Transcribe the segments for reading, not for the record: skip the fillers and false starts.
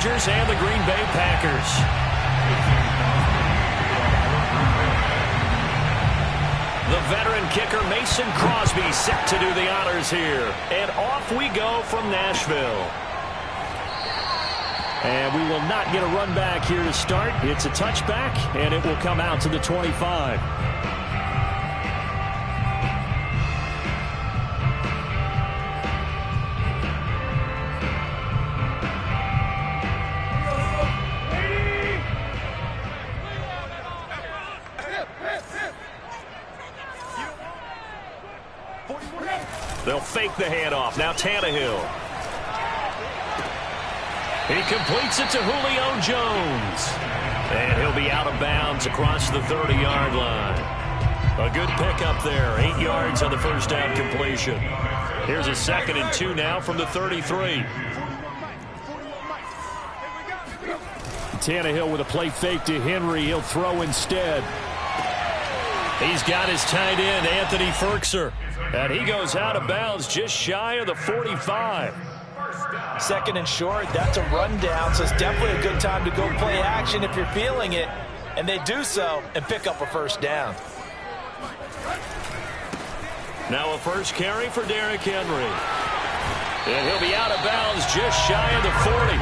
Rodgers and the Green Bay Packers. The veteran kicker Mason Crosby set to do the honors here. And off we go from Nashville. And we will not get a run back here to start. It's a touchback, and it will come out to the 25. They'll fake the handoff. Now Tannehill. He completes it to Julio Jones. And he'll be out of bounds across the 30-yard line. A good pickup there. 8 yards on the first down completion. Here's a 2nd and 2 now from the 33. Tannehill with a play fake to Henry. He'll throw instead. He's got his tight end, Anthony Ferkser. And he goes out of bounds just shy of the 45. 2nd and short, that's a rundown, so it's definitely a good time to go play action if you're feeling it. And they do so and pick up a first down. Now a first carry for Derrick Henry. And he'll be out of bounds just shy of the 40.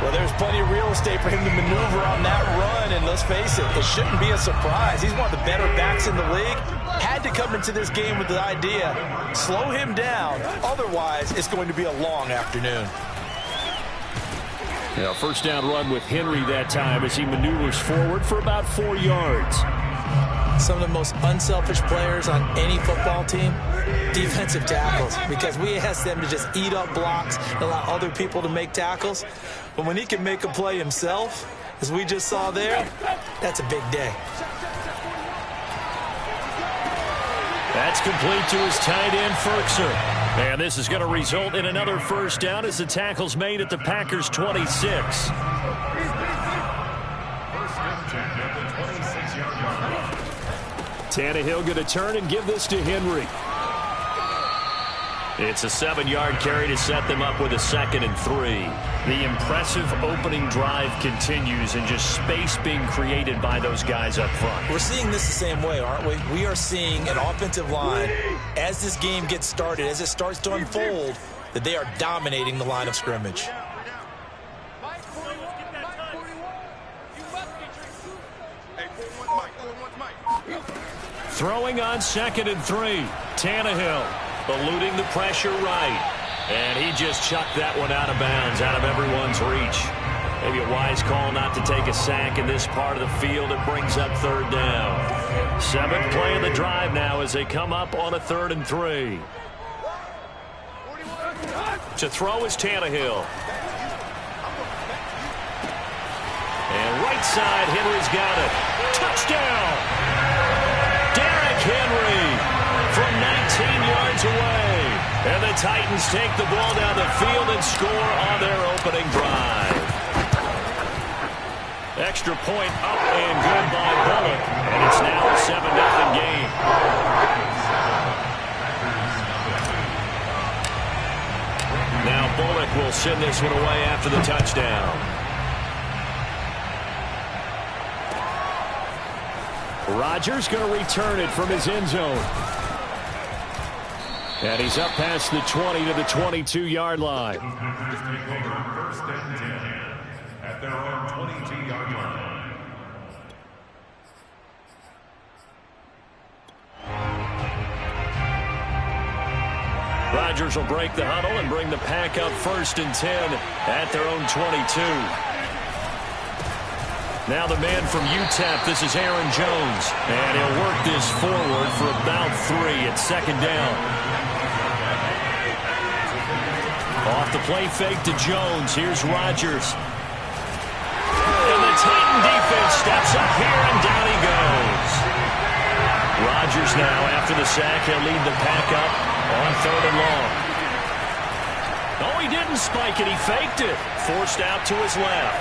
Well, there's plenty of real estate for him to maneuver on that run, and let's face it, it shouldn't be a surprise. He's one of the better backs in the league. Had to come into this game with the idea, slow him down, otherwise it's going to be a long afternoon. Yeah, first down run with Henry that time as he maneuvers forward for about 4 yards. Some of the most unselfish players on any football team, defensive tackles, because we ask them to just eat up blocks and allow other people to make tackles. But when he can make a play himself, as we just saw there, that's a big day. That's complete to his tight end, Ferkser. And this is going to result in another first down as the tackle's made at the Packers' 26. Tannehill going to turn and give this to Henry. It's a 7-yard carry to set them up with a 2nd and 3. The impressive opening drive continues and just space being created by those guys up front. We're seeing this the same way, aren't we? We are seeing an offensive line, as this game gets started, as it starts to unfold, that they are dominating the line of scrimmage. Throwing on 2nd and 3. Tannehill eluding the pressure right. And he just chucked that one out of bounds, out of everyone's reach. Maybe a wise call not to take a sack in this part of the field. It brings up 3rd down. 7th play of the drive now as they come up on a 3rd and 3. To throw is Tannehill. And right side, Henry's got it. Touchdown! Derrick Henry from 19 yards away. And the Titans take the ball down the field and score on their opening drive. Extra point up and good by Bullock. And it's now a 7-0 game. Now Bullock will send this one away after the touchdown. Rodgers going to return it from his end zone. And he's up past the 20 to the 22-yard line. First and 10 at their own 22-yard line. Rodgers will break the huddle and bring the pack up 1st and 10 at their own 22. Now the man from UTEP, this is Aaron Jones. And he'll work this forward for about 3 at 2nd down. Off the play fake to Jones. Here's Rodgers. And the Titan defense steps up here, and down he goes. Rodgers now, after the sack, he'll lead the pack up on 3rd and long. Oh, he didn't spike it. He faked it. Forced out to his left.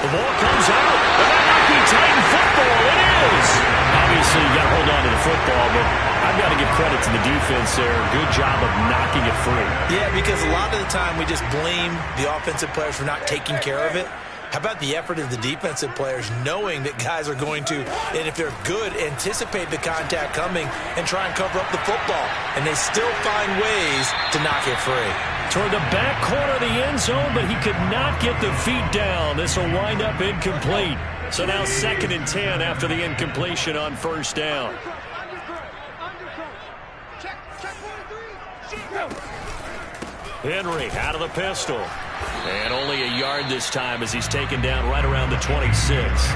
The ball comes out, and that might be Titan football. It is. And he Obviously, you got to hold on to the football, but I've got to give credit to the defense there. Good job of knocking it free. Yeah, because a lot of the time we just blame the offensive players for not taking care of it. How about the effort of the defensive players knowing that guys are going to, and if they're good, anticipate the contact coming and try and cover up the football. And they still find ways to knock it free. Toward the back corner of the end zone, but he could not get the feet down. This will wind up incomplete. So now 2nd and 10 after the incompletion on 1st down. Henry out of the pistol. And only a yard this time as he's taken down right around the 26.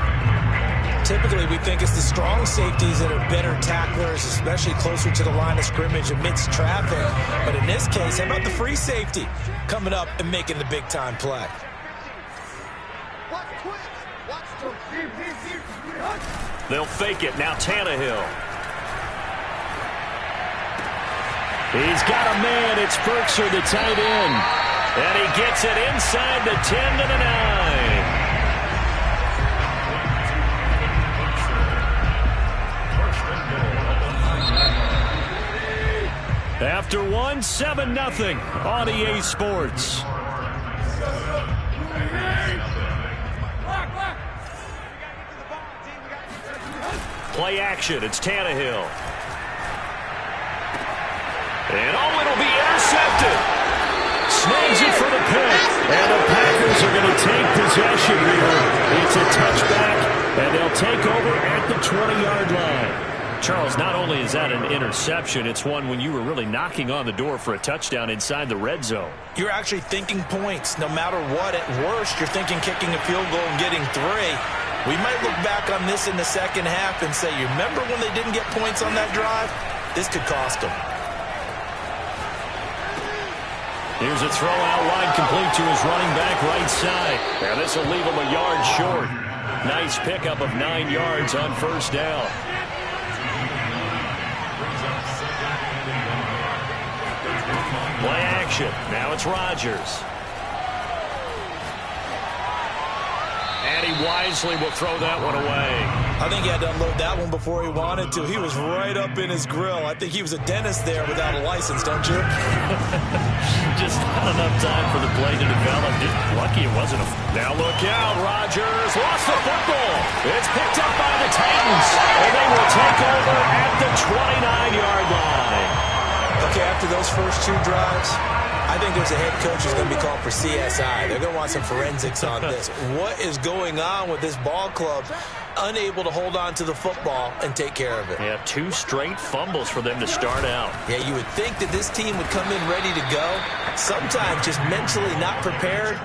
Typically, we think it's the strong safeties that are better tacklers, especially closer to the line of scrimmage amidst traffic. But in this case, how about the free safety coming up and making the big-time play? They'll fake it. Now Tannehill. He's got a man. It's Berkshire, the tight end. And he gets it inside the 10 to the 9. After 1, 7-0 on EA Sports. Play action. It's Tannehill. And it'll be intercepted. Snags it for the pick. And the Packers are going to take possession here. It's a touchback, and they'll take over at the 20-yard line. Charles, not only is that an interception, it's one when you were really knocking on the door for a touchdown inside the red zone. You're actually thinking points. No matter what, at worst, you're thinking kicking a field goal and getting 3. We might look back on this in the second half and say, you remember when they didn't get points on that drive? This could cost them. Here's a throw out wide, complete to his running back right side. Now this will leave him a yard short. Nice pickup of 9 yards on 1st down. Play action. Now it's Rodgers. And he wisely will throw that one away. I think he had to unload that one before he wanted to. He was right up in his grill. I think he was a dentist there without a license, don't you? Just not enough time for the play to develop. Just lucky it wasn't a... Now look out. Rodgers lost the football. It's picked up by the Titans. And they will take over at the 29-yard line. Okay, after those first 2 drives, I think there's a head coach who's going to be called for CSI. They're going to want some forensics on this. What is going on with this ball club? Unable to hold on to the football and take care of it. Yeah, 2 straight fumbles for them to start out. Yeah, you would think that this team would come in ready to go. Sometimes just mentally not prepared,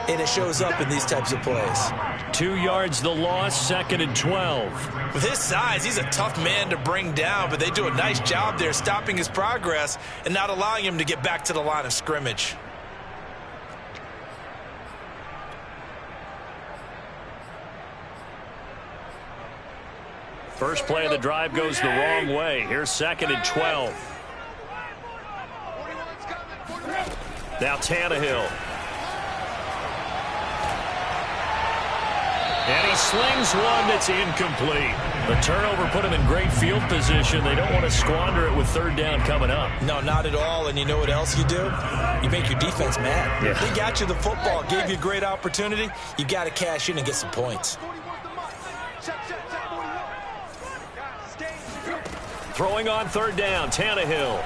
and it shows up in these types of plays. 2 yards the loss, 2nd and 12. With his size, he's a tough man to bring down, but they do a nice job there stopping his progress and not allowing him to get back to the line of scrimmage. First play of the drive goes the wrong way. Here's 2nd and 12. Now Tannehill. And he slings one that's incomplete. The turnover put him in great field position. They don't want to squander it with 3rd down coming up. No, not at all. And you know what else you do? You make your defense mad. Yeah. They got you the football, gave you a great opportunity. You got to cash in and get some points. Throwing on 3rd down, Tannehill.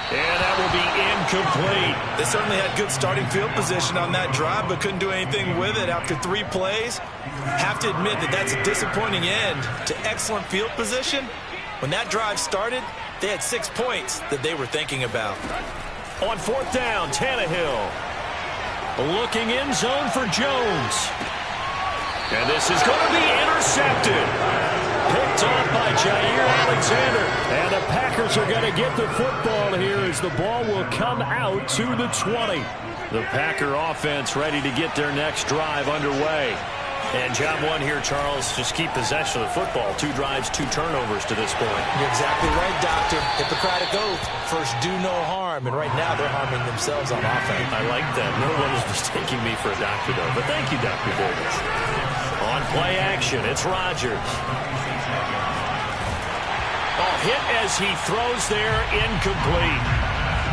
And that will be incomplete. They certainly had good starting field position on that drive, but couldn't do anything with it after 3 plays. Have to admit that that's a disappointing end to excellent field position. When that drive started, they had 6 points that they were thinking about. On 4th down, Tannehill. Looking in zone for Jones. And this is going to be intercepted. Picked off by Jair Alexander. And the Packers are going to get the football here as the ball will come out to the 20. The Packer offense ready to get their next drive underway. And job one here, Charles, just keep possession of the football. 2 drives, 2 turnovers to this point. You're exactly right, Doctor. Hippocratic oath. First, do no harm. And right now, they're harming themselves on offense. I like that. No one is mistaking me for a doctor, though. But thank you, Dr. Davis. On play action, it's Rodgers. Oh, hit as he throws there, incomplete.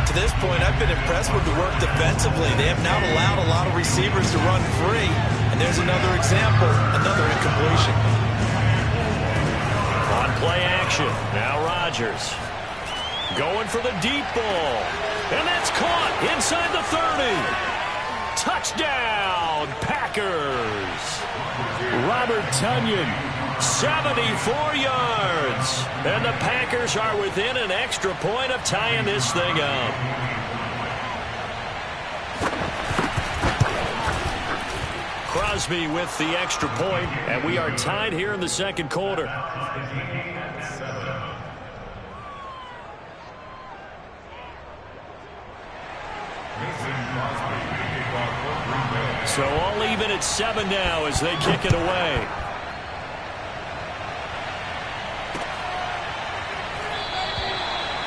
To this point, I've been impressed with the work defensively. They have not allowed a lot of receivers to run free. And there's another example, another incompletion. On play action, now Rodgers. Going for the deep ball. And that's caught inside the 30. Touchdown, Packers. Robert Tonyan, 74 yards. And the Packers are within an extra point of tying this thing up. Crosby with the extra point, and we are tied here in the second quarter. So all even at 7 now as they kick it away.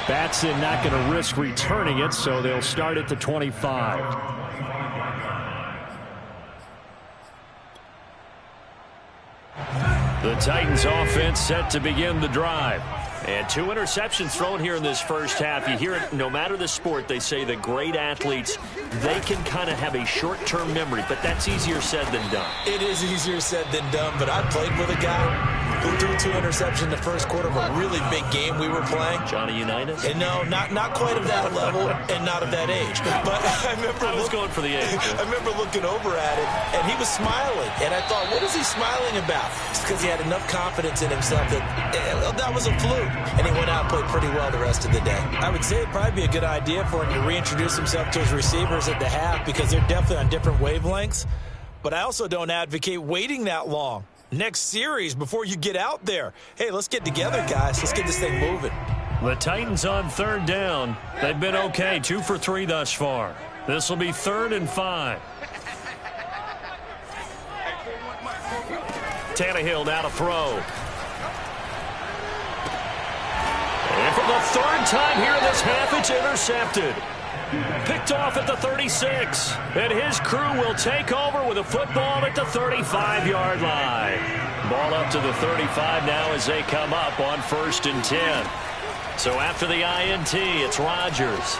Batson not going to risk returning it, so they'll start at the 25. The Titans offense set to begin the drive. And 2 interceptions thrown here in this first half. You hear it no matter the sport. They say the great athletes, they can kind of have a short-term memory, but that's easier said than done. It is easier said than done, but I played with a guy who threw 2 interceptions in the first quarter of a really big game we were playing. Johnny Unitas? And no, not quite of that level and not of that age. But I was going for the age. I remember looking over at it, and he was smiling. And I thought, what is he smiling about? It's because he had enough confidence in himself that was a fluke. And he went out and played pretty well the rest of the day. I would say it'd probably be a good idea for him to reintroduce himself to his receivers at the half because they're definitely on different wavelengths. But I also don't advocate waiting that long. Next series before you get out there. Hey, let's get together, guys. Let's get this thing moving. The Titans on 3rd down. They've been okay, 2 for 3 thus far. This will be 3rd and 5. Tannehill now to throw. And for the 3rd time here in this half, it's intercepted. Picked off at the 36. And his crew will take over with a football at the 35-yard line. Ball up to the 35 now as they come up on 1st and 10. So after the INT, it's Rodgers.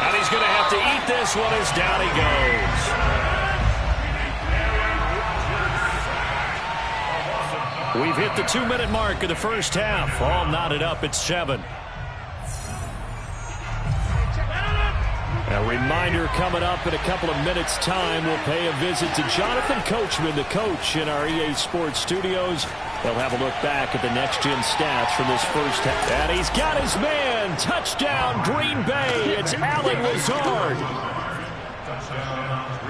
And he's going to have to eat this one as down he goes. We've hit the 2-minute mark of the first half. All knotted up at 7. A reminder coming up in a couple of minutes' time. We'll pay a visit to Jonathan Coachman, the coach in our EA Sports studios. They'll have a look back at the next-gen stats from this first half. And he's got his man. Touchdown, Green Bay. It's Allen Lazard.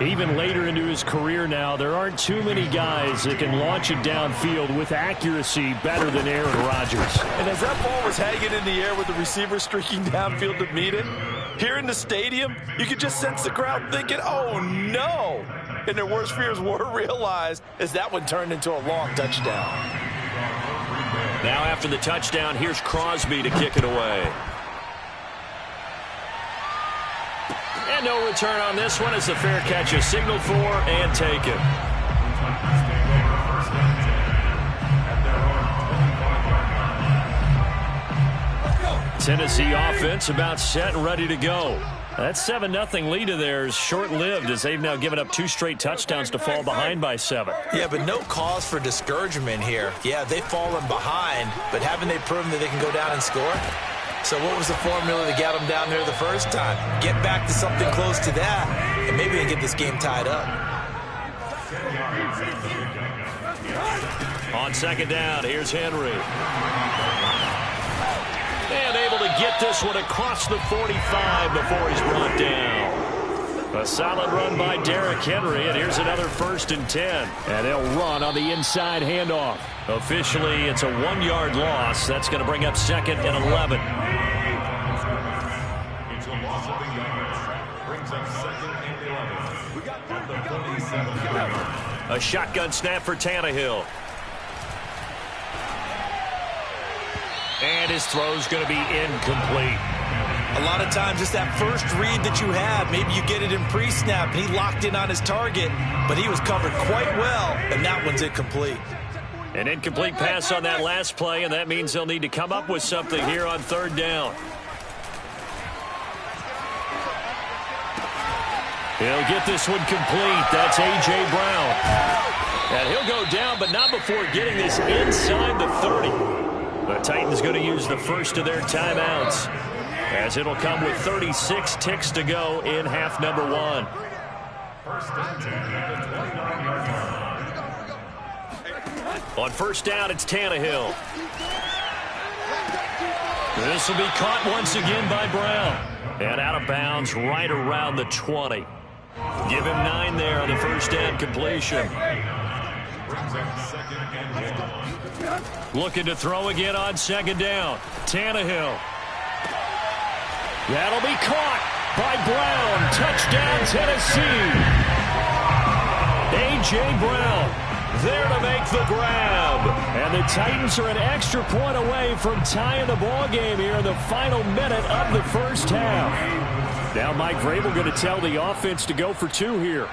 Even later into his career now, there aren't too many guys that can launch it downfield with accuracy better than Aaron Rodgers. And as that ball was hanging in the air with the receiver streaking downfield to meet it, here in the stadium, you could just sense the crowd thinking, oh, no. And their worst fears were realized as that one turned into a long touchdown. Now after the touchdown, here's Crosby to kick it away. And no return on this one as the fair catch is signaled for and taken. Tennessee offense about set and ready to go. That 7-0 lead of theirs short-lived as they've now given up 2 straight touchdowns to fall behind by 7. Yeah, but no cause for discouragement here. Yeah, they've fallen behind, but haven't they proven that they can go down and score? So what was the formula that got them down there the first time? Get back to something close to that, and maybe they get this game tied up. On 2nd down, here's Henry. And able to get this one across the 45 before he's brought down. A solid run by Derrick Henry, and here's another 1st and 10. And they'll run on the inside handoff. Officially, it's a 1-yard loss. That's going to bring up 2nd and 11. brings up 2nd and 11 at the 47-yard line. A shotgun snap for Tannehill. And his throw's going to be incomplete. A lot of times it's that first read that you have. Maybe you get it in pre-snap, and he locked in on his target, but he was covered quite well, and that one's incomplete. An incomplete pass on that last play, and that means they'll need to come up with something here on 3rd down. He'll get this one complete. That's A.J. Brown. And he'll go down, but not before getting this inside the 30. The Titans going to use the first of their timeouts, as it'll come with 36 ticks to go in half number 1. First and 10 at the 29-yard line. On 1st down, it's Tannehill. This will be caught once again by Brown. And out of bounds right around the 20. Give him 9 there on the 1st down completion. Brings up 2nd and 1. Looking to throw again on 2nd down. Tannehill. That'll be caught by Brown. Touchdown, Tennessee. A.J. Brown there to make the grab. And the Titans are an extra point away from tying the ball game here in the final minute of the 1st half. Now Mike Vrabel going to tell the offense to go for 2 here.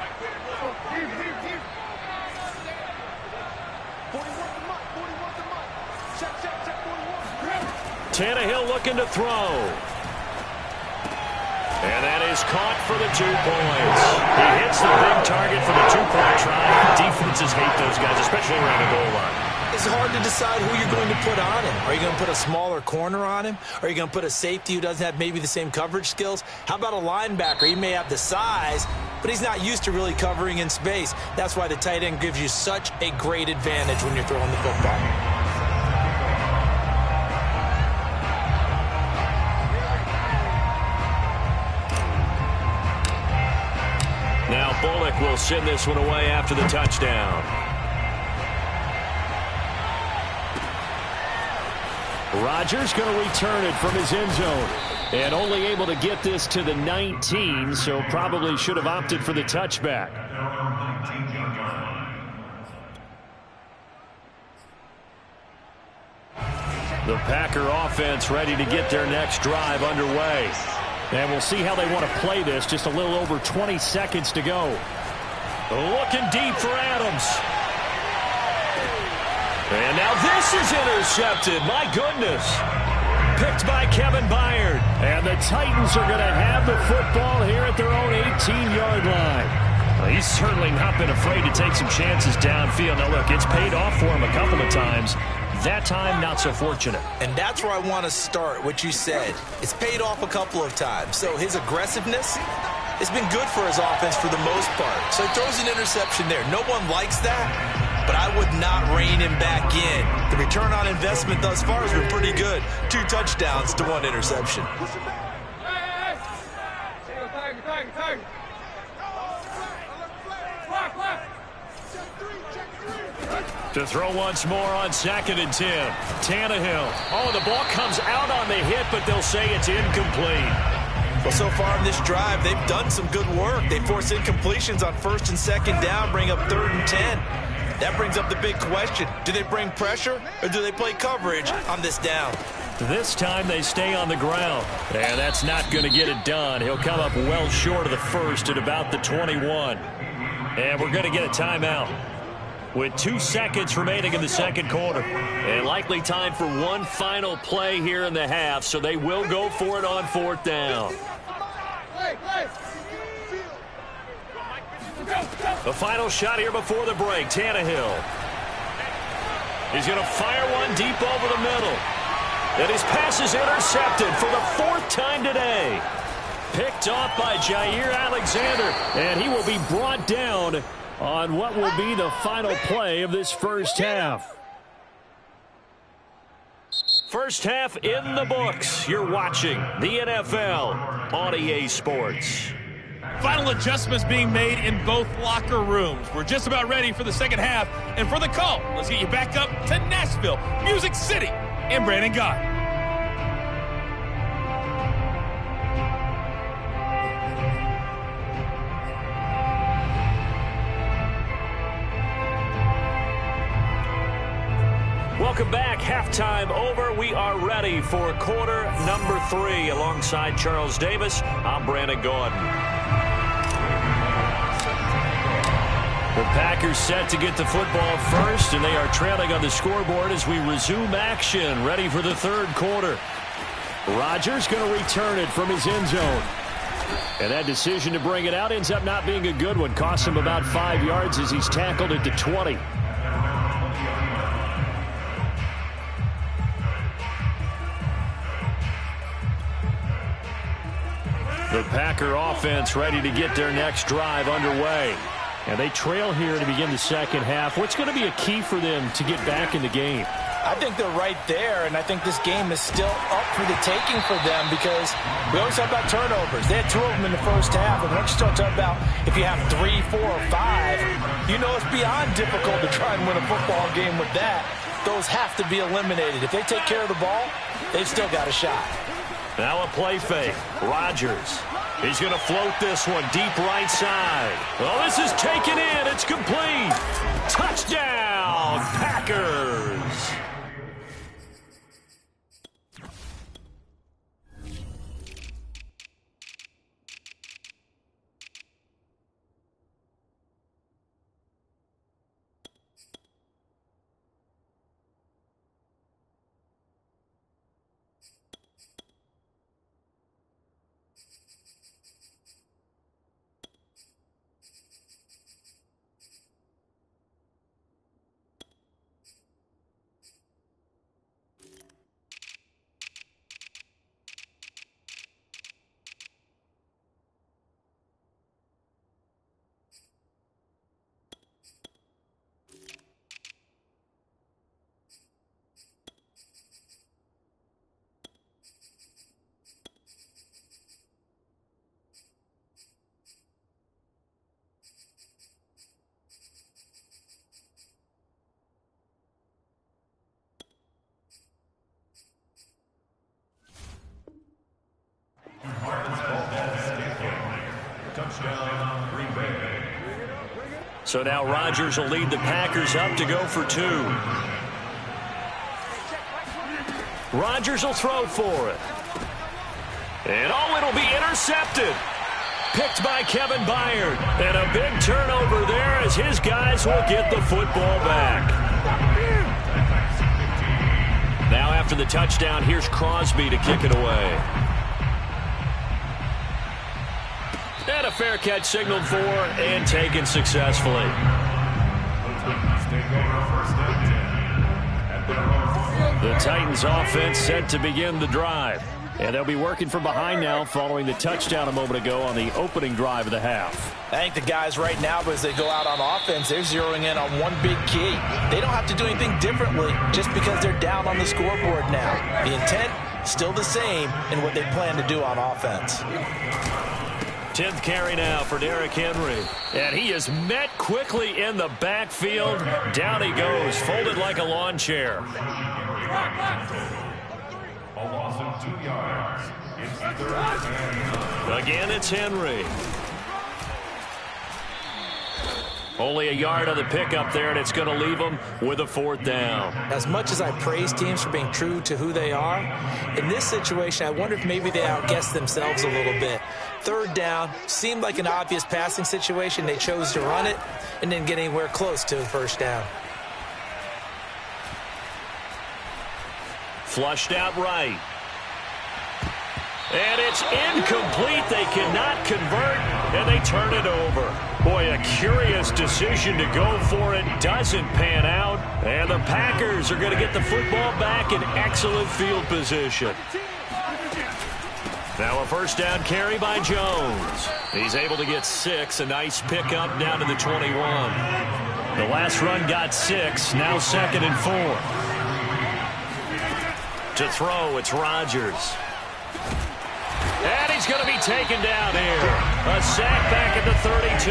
Tannehill looking to throw. And that is caught for the 2 points. He hits the big target for the 2-point try. Defenses hate those guys, especially around the goal line. It's hard to decide who you're going to put on him. Are you going to put a smaller corner on him? Are you going to put a safety who doesn't have maybe the same coverage skills? How about a linebacker? He may have the size, but he's not used to really covering in space. That's why the tight end gives you such a great advantage when you're throwing the football. Now Bullock will send this one away after the touchdown. Rodgers going to return it from his end zone. And only able to get this to the 19, so probably should have opted for the touchback. The Packer offense ready to get their next drive underway. And we'll see how they want to play this. Just a little over 20 seconds to go. Looking deep for Adams. And now this is intercepted. My goodness. Picked by Kevin Byard. And the Titans are going to have the football here at their own 18-yard line. Well, he's certainly not been afraid to take some chances downfield. Now, look, it's paid off for him a couple of times. That time, not so fortunate. And that's where I want to start, what you said. It's paid off a couple of times. So his aggressiveness has been good for his offense for the most part. So he throws an interception there. No one likes that, but I would not rein him back in. The return on investment thus far has been pretty good. 2 touchdowns to 1 interception. To throw once more on 2nd and 10. Tannehill. Oh, the ball comes out on the hit, but they'll say it's incomplete. Well, so far in this drive, they've done some good work. They force incompletions on 1st and 2nd down, bring up 3rd and 10. That brings up the big question. Do they bring pressure, or do they play coverage on this down? This time they stay on the ground. And that's not going to get it done. He'll come up well short of the 1st at about the 21. And we're going to get a timeout with 2 seconds remaining in the 2nd quarter. And likely time for one final play here in the half, so they will go for it on 4th down. The final shot here before the break. Tannehill. He's going to fire one deep over the middle. And his pass is intercepted for the 4th time today. Picked off by Jair Alexander. And he will be brought down on what will be the final play of this 1st half. First half in the books. You're watching the NFL on EA Sports. Final adjustments being made in both locker rooms. We're just about ready for the 2nd half. And for the call, let's get you back up to Nashville, Music City, and Brandon Gott. halftime over. We are ready for quarter number 3. Alongside Charles Davis, I'm Brandon Gordon. The Packers set to get the football first, and they are trailing on the scoreboard as we resume action, ready for the third quarter. Rodgers going to return it from his end zone. And that decision to bring it out ends up not being a good one. Costs him about 5 yards as he's tackled at the 20. The Packer offense ready to get their next drive underway. And they trail here to begin the second half. What's going to be a key for them to get back in the game? I think they're right there, and I think this game is still up for the taking for them because we always talk about turnovers. They had 2 of them in the first half, and once you start talking about if you have 3, 4, or 5, you know it's beyond difficult to try and win a football game with that. Those have to be eliminated. If they take care of the ball, they've still got a shot. Now a play fake. Rodgers. He's going to float this one deep right side. Well, this is taken in. It's complete. Touchdown, Packers. So now Rodgers will lead the Packers up to go for 2. Rodgers will throw for it. And it'll be intercepted. Picked by Kevin Byard. And a big turnover there as his guys will get the football back. Now after the touchdown, here's Crosby to kick it away. And a fair catch signaled for and taken successfully. The Titans offense set to begin the drive. And they'll be working from behind now following the touchdown a moment ago on the opening drive of the half. I think the guys right now, as they go out on offense, they're zeroing in on one big key. They don't have to do anything differently just because they're down on the scoreboard now. The intent, still the same in what they plan to do on offense. 10th carry now for Derrick Henry. And he is met quickly in the backfield. Down he goes, folded like a lawn chair. A loss of 2 yards. It's 3rd and 9. Again, it's Henry. Only a yard on the pickup there, and it's going to leave them with a 4th down. As much as I praise teams for being true to who they are, in this situation, I wonder if maybe they outguessed themselves a little bit. 3rd down, seemed like an obvious passing situation. They chose to run it and didn't get anywhere close to a 1st down. Flushed out right. And it's incomplete. They cannot convert, and they turn it over. Boy, a curious decision to go for it. Doesn't pan out. And the Packers are going to get the football back in excellent field position. Now a 1st down carry by Jones. He's able to get 6. A nice pickup down to the 21. The last run got 6. Now 2nd and 4. To throw, it's Rodgers. And he's going to be taken down here. A sack back at the 32.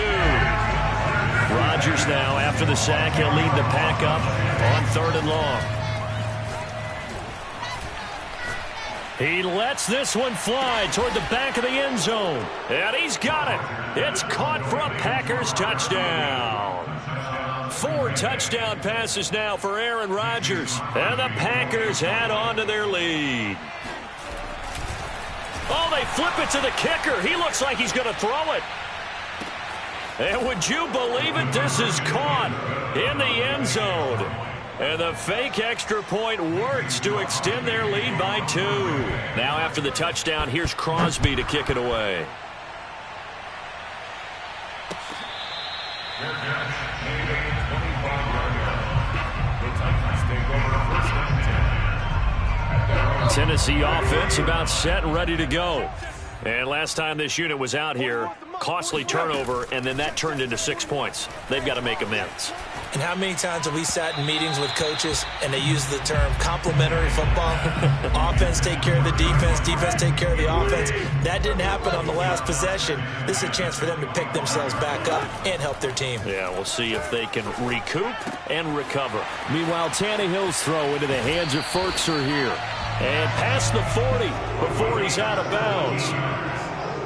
Rodgers now, after the sack, he'll lead the pack up on 3rd and long. He lets this one fly toward the back of the end zone. And he's got it. It's caught for a Packers touchdown. 4 touchdown passes now for Aaron Rodgers. And the Packers add on to their lead. Oh, they flip it to the kicker. He looks like he's going to throw it. And would you believe it? This is caught in the end zone. And the fake extra point works to extend their lead by 2. Now after the touchdown, here's Crosby to kick it away. Tennessee offense about set and ready to go. And last time this unit was out here, costly turnover, and then that turned into 6 points. They've got to make amends. And how many times have we sat in meetings with coaches and they use the term complementary football? Offense take care of the defense, defense take care of the offense. That didn't happen on the last possession. This is a chance for them to pick themselves back up and help their team. Yeah, we'll see if they can recoup and recover. Meanwhile, Tannehill's throw into the hands of Ferkser here. And past the 40 before he's out of bounds.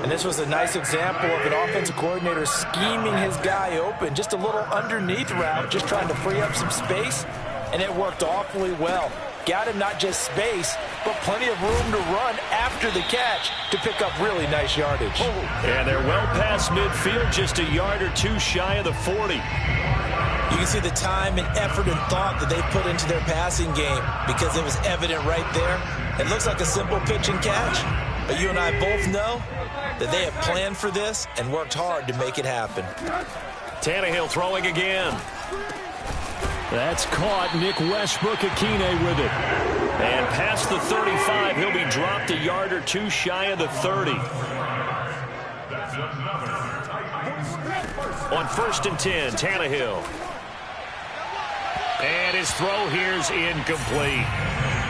And this was a nice example of an offensive coordinator scheming his guy open. Just a little underneath route, just trying to free up some space. And it worked awfully well. Got him not just space, but plenty of room to run after the catch to pick up really nice yardage. And they're well past midfield, just a yard or 2 shy of the 40. You can see the time and effort and thought that they put into their passing game because it was evident right there. It looks like a simple pitch and catch, but you and I both know that they have planned for this and worked hard to make it happen. Tannehill throwing again. That's caught. Nick Westbrook-Akine with it. And past the 35, he'll be dropped a yard or 2 shy of the 30. On 1st and 10, Tannehill. And his throw here's incomplete.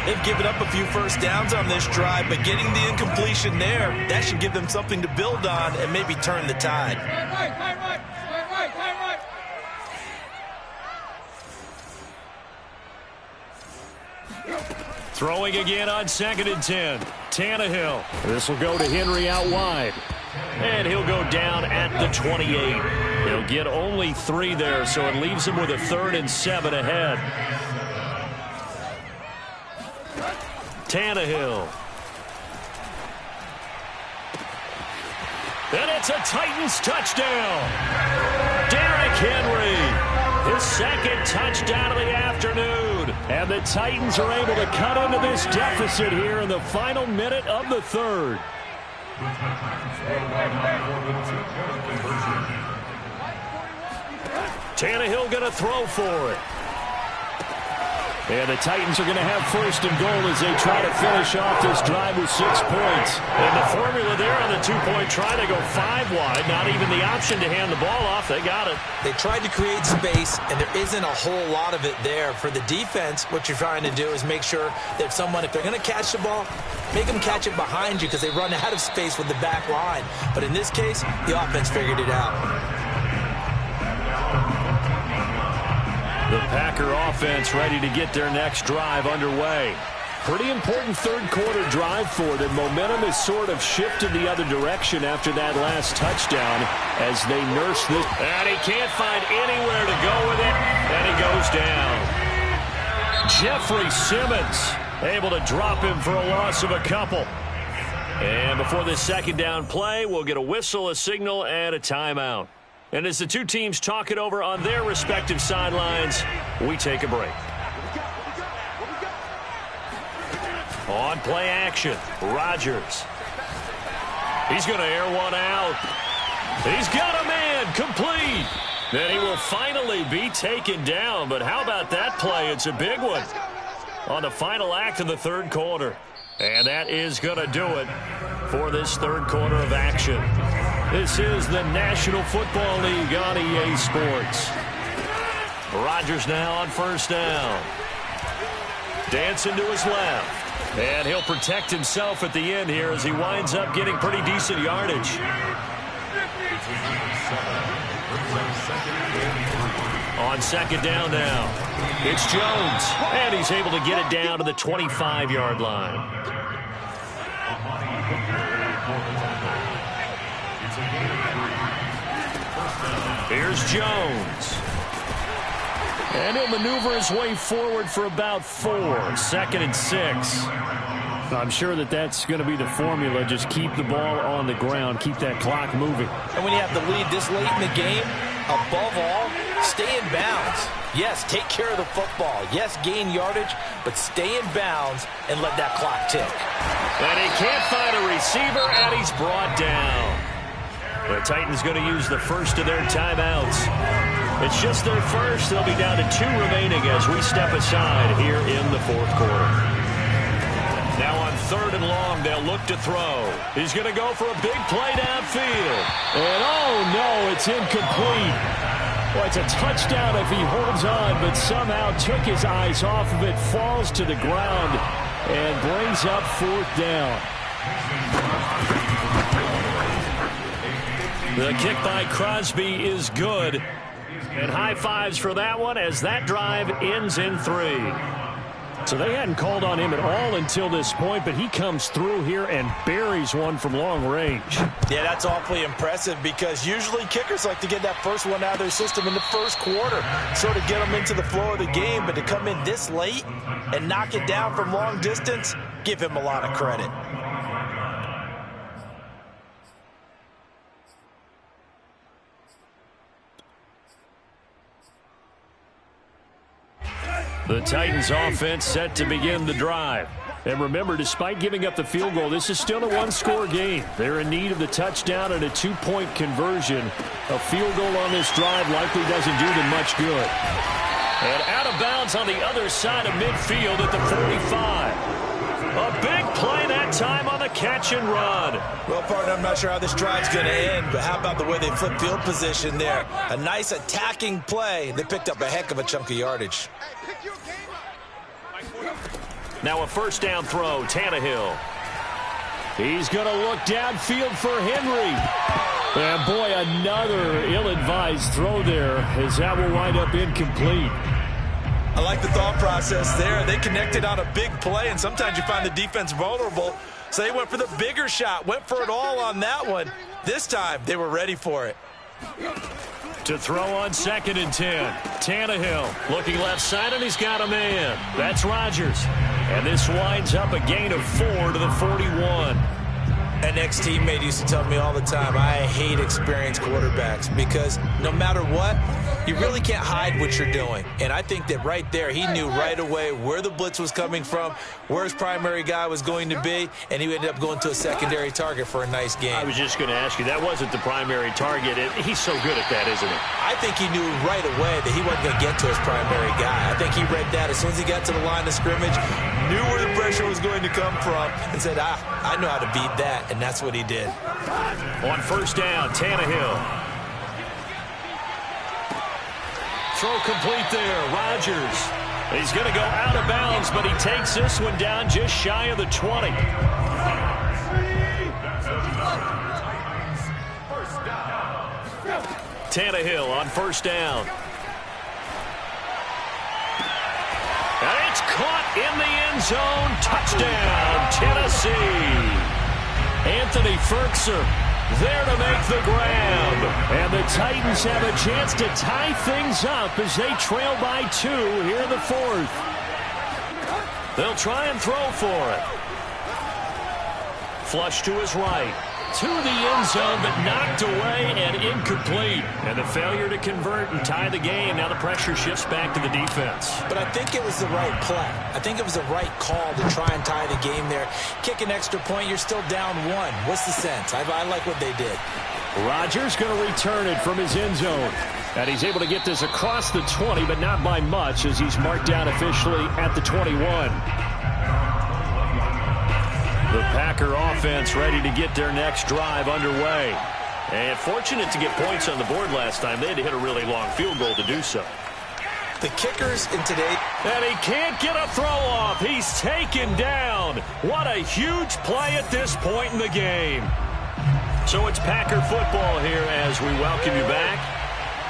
They've given up a few first downs on this drive, but getting the incompletion there, that should give them something to build on and maybe turn the tide. Throwing again on 2nd and 10. Tannehill. This will go to Henry out wide. And he'll go down at the 28. He'll get only 3 there, so it leaves him with a 3rd and 7 ahead. Tannehill. And it's a Titans touchdown. Derrick Henry, his 2nd touchdown of the afternoon. And the Titans are able to cut into this deficit here in the final minute of the 3rd. Tannehill going to throw for it. And the Titans are going to have 1st and goal as they try to finish off this drive with 6 points. And the formula there on the 2-point try to go 5 wide. Not even the option to hand the ball off. They got it. They tried to create space, and there isn't a whole lot of it there. For the defense, what you're trying to do is make sure that someone, if they're going to catch the ball, make them catch it behind you because they run out of space with the back line. But in this case, the offense figured it out. The Packer offense ready to get their next drive underway. Pretty important 3rd quarter drive for them. Momentum has sort of shifted the other direction after that last touchdown as they nurse this. And he can't find anywhere to go with it, and he goes down. Jeffrey Simmons able to drop him for a loss of a couple. And before this 2nd down play, we'll get a whistle, a signal, and a timeout. And as the 2 teams talk it over on their respective sidelines, we take a break. On play action, Rodgers. He's going to air one out. He's got a man, complete. Then he will finally be taken down. But how about that play? It's a big one on the final act of the 3rd quarter. And that is going to do it for this 3rd quarter of action. This is the National Football League on EA Sports. Rodgers now on 1st down. Dancing to his left. And he'll protect himself at the end here as he winds up getting pretty decent yardage. On 2nd down now. It's Jones. And he's able to get it down to the 25-yard line. Here's Jones. And he'll maneuver his way forward for about 4. 2nd and 6. I'm sure that's going to be the formula. Just keep the ball on the ground. Keep that clock moving. And when you have the lead this late in the game, above all, stay in bounds. Yes, take care of the football. Yes, gain yardage, but stay in bounds and let that clock tick. And he can't find a receiver, and he's brought down. The Titans going to use the first of their timeouts. It's just their first. They'll be down to 2 remaining as we step aside here in the 4th quarter. Now on 3rd and long, they'll look to throw. He's going to go for a big play downfield. And oh no, it's incomplete. Well, it's a touchdown if he holds on, but somehow took his eyes off of it, falls to the ground, and brings up 4th down. The kick by Crosby is good. And high fives for that one as that drive ends in 3. So they hadn't called on him at all until this point, but he comes through here and buries one from long range. Yeah, that's awfully impressive because usually kickers like to get that first one out of their system in the 1st quarter, sort of get them into the flow of the game, but to come in this late and knock it down from long distance, give him a lot of credit. The Titans offense set to begin the drive. And remember, despite giving up the field goal, this is still a 1-score game. They're in need of the touchdown and a 2-point conversion. A field goal on this drive likely doesn't do them much good. And out of bounds on the other side of midfield at the 45. A big play that time on the catch and run. Well, partner, I'm not sure how this drive's going to end, but how about the way they flip field position there? A nice attacking play. They picked up a heck of a chunk of yardage. Now a 1st down throw, Tannehill. He's going to look downfield for Henry. And boy, another ill-advised throw there as that will wind up incomplete. I like the thought process there. They connected on a big play, and sometimes you find the defense vulnerable. So they went for the bigger shot, went for it all on that one. This time, they were ready for it. To throw on 2nd and 10. Tannehill looking left side, and he's got a man. That's Rodgers. And this winds up a gain of 4 to the 41. An ex-teammate used to tell me all the time, I hate experienced quarterbacks because no matter what, you really can't hide what you're doing. And I think that right there, he knew right away where the blitz was coming from, where his primary guy was going to be, and he ended up going to a secondary target for a nice game. I was just going to ask you, that wasn't the primary target. He's so good at that, isn't he? I think he knew right away that he wasn't going to get to his primary guy. I think he read that as soon as he got to the line of scrimmage, knew where the pressure was going to come from, and said, I know how to beat that. And that's what he did. On 1st down, Tannehill. Throw complete there, Rodgers. He's going to go out of bounds, but he takes this one down just shy of the 20. Tannehill on 1st down. And it's caught in the end zone. Touchdown, Tennessee. Anthony Ferkser there to make the grab. And the Titans have a chance to tie things up as they trail by 2 here in the 4th. They'll try and throw for it. Flush to his right. To the end zone, but knocked away and incomplete. And the failure to convert and tie the game. Now the pressure shifts back to the defense. But I think it was the right play. I think it was the right call to try and tie the game there. Kick an extra point, you're still down 1. What's the sense? I like what they did. Rodgers going to return it from his end zone. And he's able to get this across the 20, but not by much as he's marked down officially at the 21. The Packer offense ready to get their next drive underway. And fortunate to get points on the board last time. They had to hit a really long field goal to do so. The kickers in today. And he can't get a throw off. He's taken down. What a huge play at this point in the game. So it's Packer football here as we welcome you back.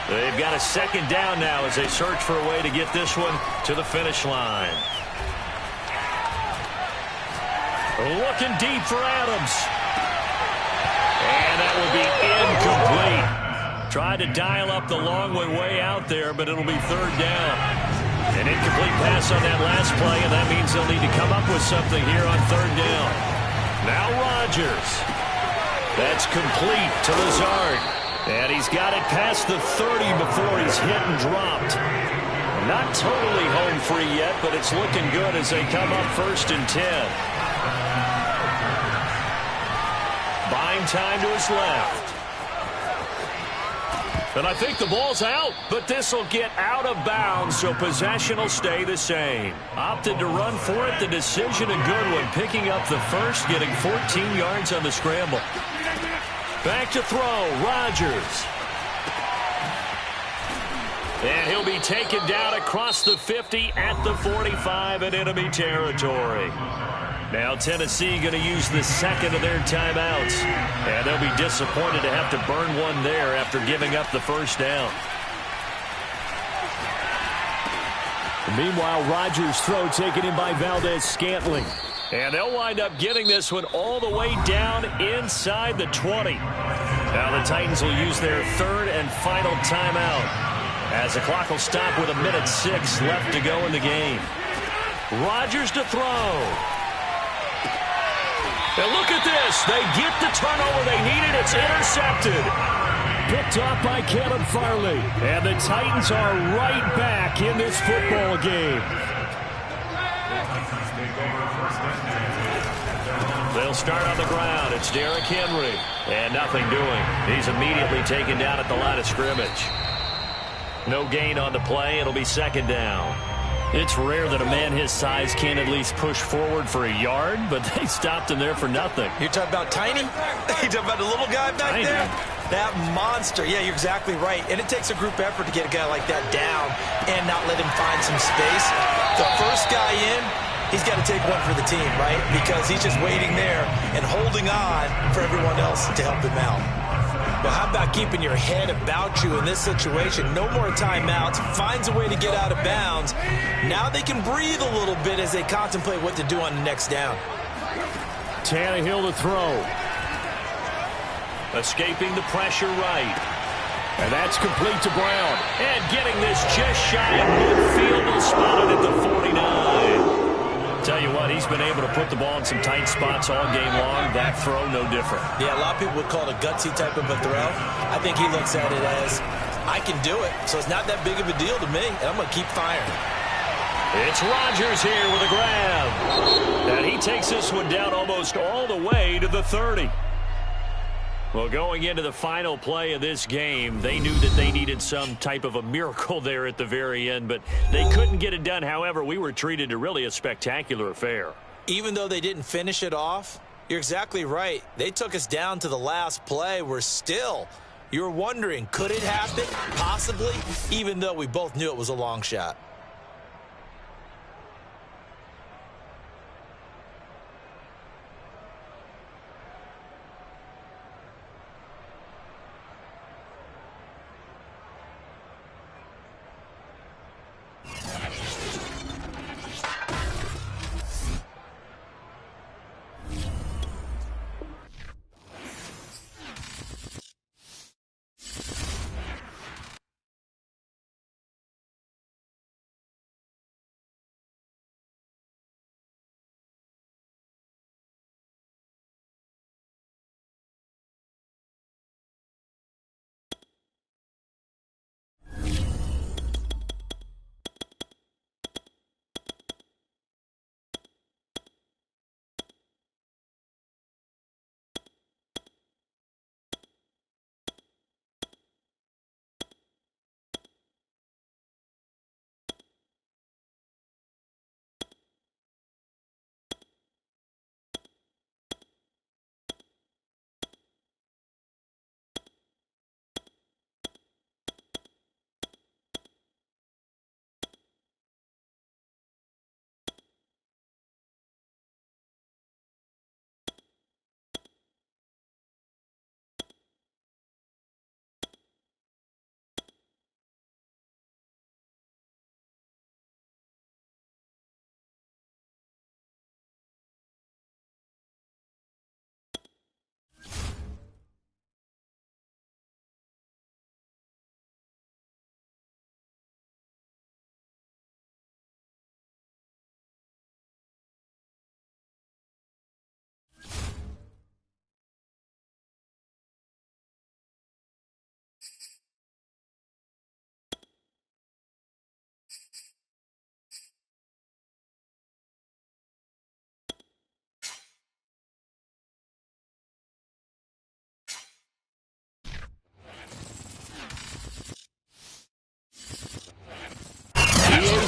They've got a 2nd down now as they search for a way to get this one to the finish line. Looking deep for Adams. And that will be incomplete. Tried to dial up the long way out there, but it'll be third down. An incomplete pass on that last play, and that means they'll need to come up with something here on third down. Now Rodgers. That's complete to Lazard. And he's got it past the 30 before he's hit and dropped. Not totally home free yet, but it's looking good as they come up 1st and 10. Buying time to his left. And I think the ball's out, but this will get out of bounds, so possession will stay the same. Opted to run for it. The decision a good one, picking up the first, getting 14 yards on the scramble. Back to throw, Rodgers. And he'll be taken down across the 50 at the 45 in enemy territory. Now Tennessee going to use the second of their timeouts. And they'll be disappointed to have to burn one there after giving up the first down. Meanwhile, Rodgers' throw taken in by Valdez-Scantling. And they'll wind up getting this one all the way down inside the 20. Now the Titans will use their third and final timeout, as the clock will stop with 1:06 left to go in the game. Rodgers to throw. And look at this. They get the turnover they needed. It's intercepted. Picked off by Caleb Farley. And the Titans are right back in this football game. They'll start on the ground. It's Derrick Henry. And nothing doing. He's immediately taken down at the line of scrimmage. No gain on the play. It'll be second down. It's rare that a man his size can't at least push forward for a yard, but they stopped him there for nothing. You're talking about Tiny? You're talking about the little guy back Tiny. there? That monster. Yeah, you're exactly right. And it takes a group effort to get a guy like that down and not let him find some space. The first guy in, he's got to take one for the team, right? Because he's just waiting there and holding on for everyone else to help him out. Well, how about keeping your head about you in this situation? No more timeouts. Finds a way to get out of bounds. Now they can breathe a little bit as they contemplate what to do on the next down. Tannehill to throw. Escaping the pressure right. And that's complete to Brown. And getting this just shy of midfield. Will spot it at the 49. Tell you what, he's been able to put the ball in some tight spots all game long. That throw, no different. Yeah, a lot of people would call it a gutsy type of a throw. I think he looks at it as, I can do it, so it's not that big of a deal to me, and I'm going to keep firing. It's Rodgers here with a grab. And he takes this one down almost all the way to the 30. Well, going into the final play of this game, they knew that they needed some type of a miracle there at the very end, but they couldn't get it done. However, we were treated to really a spectacular affair. Even though they didn't finish it off, you're exactly right. They took us down to the last play. We're still, you're wondering, could it happen? Possibly, even though we both knew it was a long shot.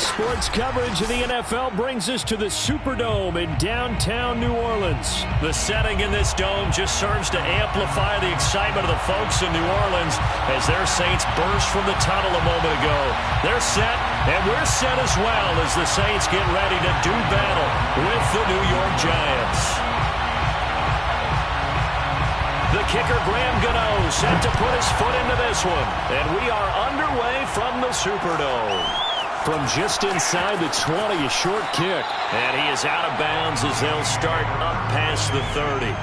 Sports coverage of the NFL brings us to the Superdome in downtown New Orleans. The setting in this dome just serves to amplify the excitement of the folks in New Orleans as their Saints burst from the tunnel a moment ago. They're set, and we're set as well as the Saints get ready to do battle with the New York Giants. The kicker, Graham Gano, set to put his foot into this one. And we are underway from the Superdome. From just inside the 20, a short kick. And he is out of bounds as they'll start up past the 30.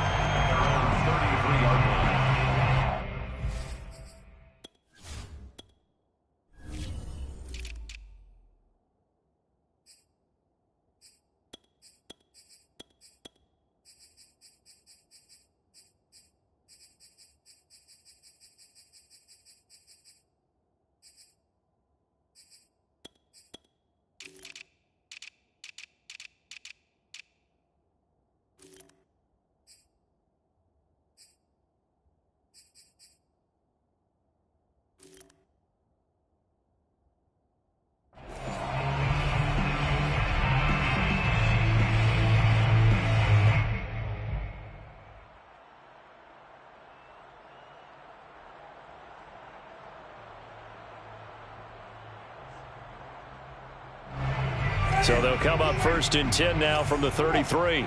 So they'll come up 1st and 10 now from the 33.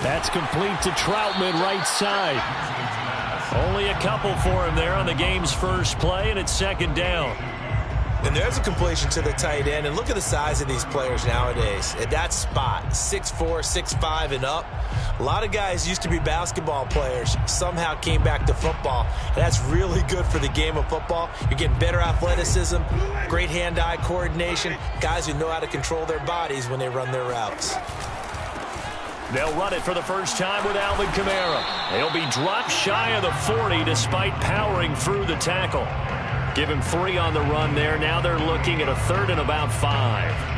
That's complete to Troutman, right side. Only a couple for him there on the game's first play, and it's 2nd down. And there's a completion to the tight end. And look at the size of these players nowadays. At that spot, 6'4", 6'5", and up. A lot of guys used to be basketball players, somehow came back to football. And that's really good for the game of football. You're getting better athleticism, great hand-eye coordination, guys who know how to control their bodies when they run their routes. They'll run it for the first time with Alvin Kamara. He'll be dropped shy of the 40 despite powering through the tackle. Give him 3 on the run there. Now they're looking at a 3rd and about 5.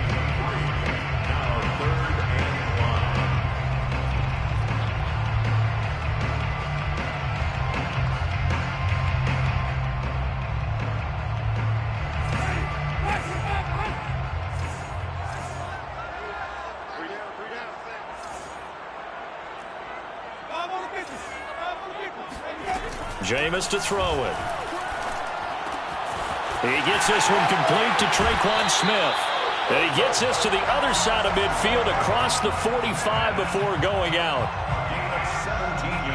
Jameis to throw it. He gets this one complete to Traquan Smith. And he gets this to the other side of midfield across the 45 before going out.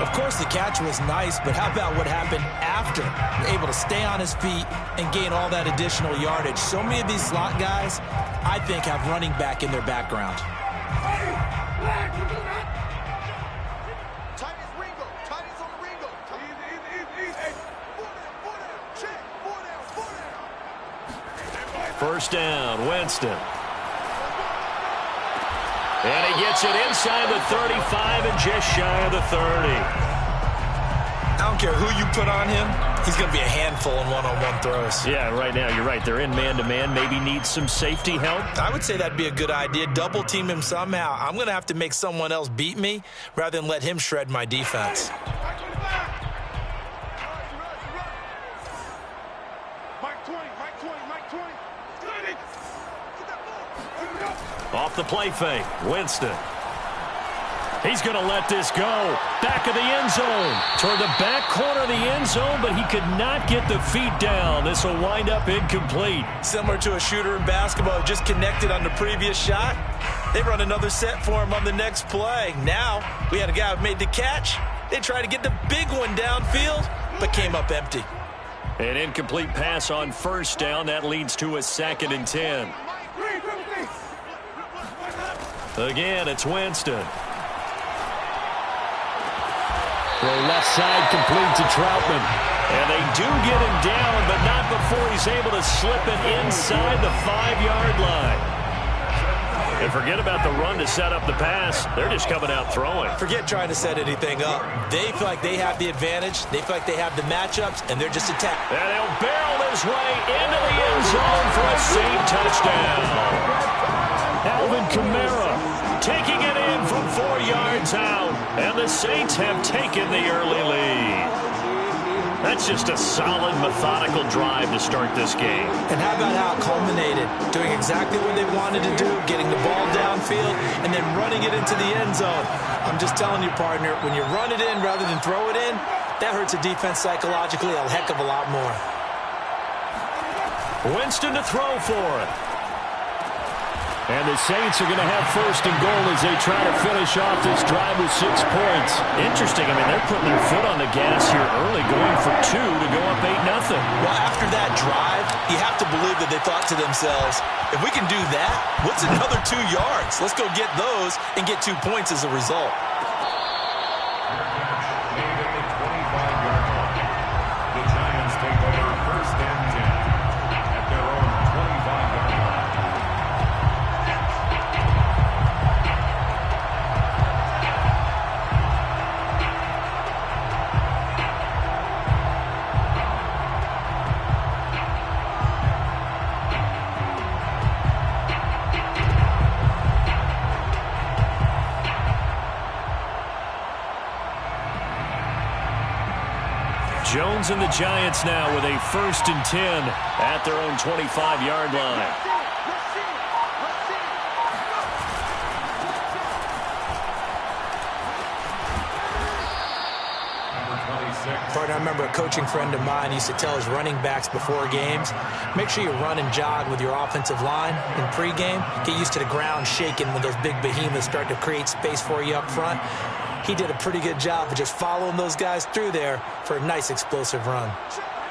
Of course, the catch was nice, but how about what happened after? Able to stay on his feet and gain all that additional yardage. So many of these slot guys, I think, have running back in their background. First down, Winston. And he gets it inside the 35 and just shy of the 30. I don't care who you put on him, he's going to be a handful in one-on-one throws. Yeah, right now, you're right. They're in man-to-man. Maybe needs some safety help. I would say that'd be a good idea. Double team him somehow. I'm going to have to make someone else beat me rather than let him shred my defense. Off the play fake, Winston. He's going to let this go. Back of the end zone. Toward the back corner of the end zone, but he could not get the feet down. This will wind up incomplete. Similar to a shooter in basketball, just connected on the previous shot. They run another set for him on the next play. Now, we had a guy who made the catch. They tried to get the big one downfield, but came up empty. An incomplete pass on first down. That leads to a 2nd and 10. Again, it's Winston. Throw left side complete to Troutman. And they do get him down, but not before he's able to slip it inside the 5-yard line. And forget about the run to set up the pass. They're just coming out throwing. Forget trying to set anything up. They feel like they have the advantage. They feel like they have the matchups, and they're just attacking. And he'll barrel his way into the end zone for a Saint touchdown. Alvin Kamara taking it in from 4 yards out. And the Saints have taken the early lead. That's just a solid, methodical drive to start this game. And how about how it culminated? Doing exactly what they wanted to do, getting the ball downfield, and then running it into the end zone. I'm just telling you, partner, when you run it in rather than throw it in, that hurts a defense psychologically a heck of a lot more. Winston to throw for it. And the Saints are going to have first and goal as they try to finish off this drive with 6 points. Interesting. I mean, they're putting their foot on the gas here early, going for 2 to go up 8-0. Well, after that drive, you have to believe that they thought to themselves, if we can do that, what's another 2 yards? Let's go get those and get 2 points as a result. The Giants take over first and 10 at their own 25-yard line. Jones and the Giants now with a first and 10 at their own 25-yard line. Partner, I remember a coaching friend of mine used to tell his running backs before games, make sure you run and jog with your offensive line in pregame. Get used to the ground shaking when those big behemoths start to create space for you up front. He did a pretty good job of just following those guys through there for a nice explosive run.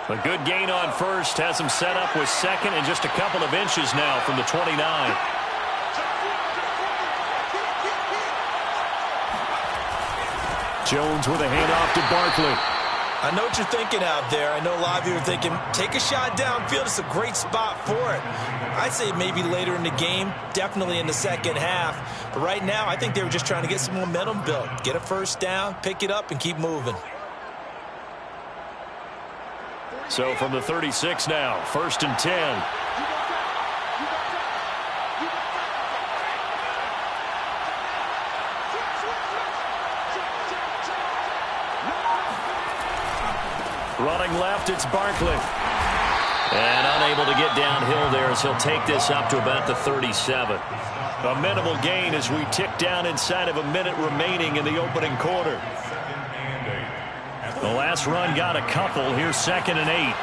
A good gain on first has him set up with second and just a couple of inches now from the 29. Jones with a handoff to Barkley. I know what you're thinking out there. I know a lot of you are thinking, take a shot downfield. It's a great spot for it. I'd say maybe later in the game, definitely in the second half. But right now, I think they were just trying to get some momentum built. Get a first down, pick it up, and keep moving. So from the 36 now, first and 10. Running left, it's Barkley. And unable to get downhill there as he'll take this up to about the 37. A minimal gain as we tick down inside of a minute remaining in the opening quarter. The last run got a couple. Here's second and 8.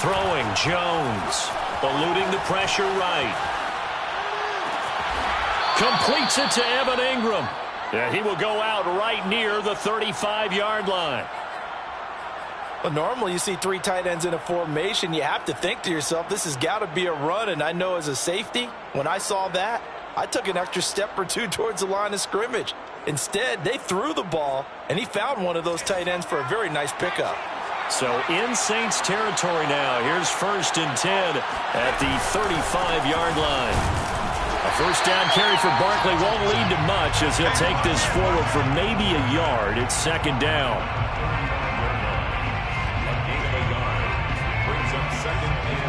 Throwing, Jones. Eluding the pressure right. Completes it to Evan Ingram. Yeah, he will go out right near the 35-yard line. Well, normally you see 3 tight ends in a formation. You have to think to yourself, this has got to be a run. And I know as a safety, when I saw that, I took an extra step or 2 towards the line of scrimmage. Instead, they threw the ball, and he found one of those tight ends for a very nice pickup. So in Saints territory now. Here's first and 10 at the 35-yard line. A first down carry for Barkley won't lead to much as he'll take this forward for maybe a yard. It's second down. A gain of a yard brings up second and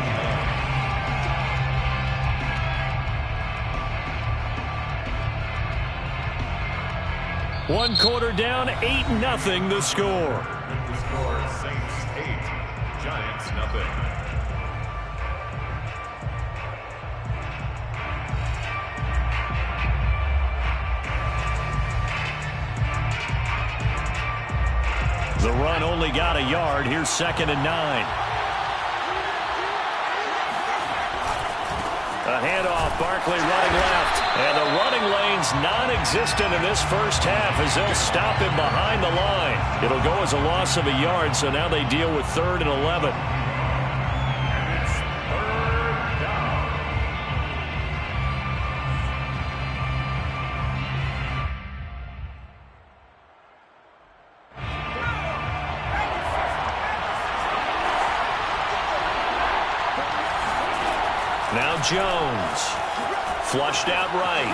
9. 1 quarter down, 8-0 the score. The score, Saints 8, Giants 0. The run only got a yard. Here's second and 9. A handoff, Barkley running left. And the running lane's non-existent in this first half as they'll stop him behind the line. It'll go as a loss of a yard, so now they deal with 3rd and 11. And it's 3rd down. Now Jones, flushed out right.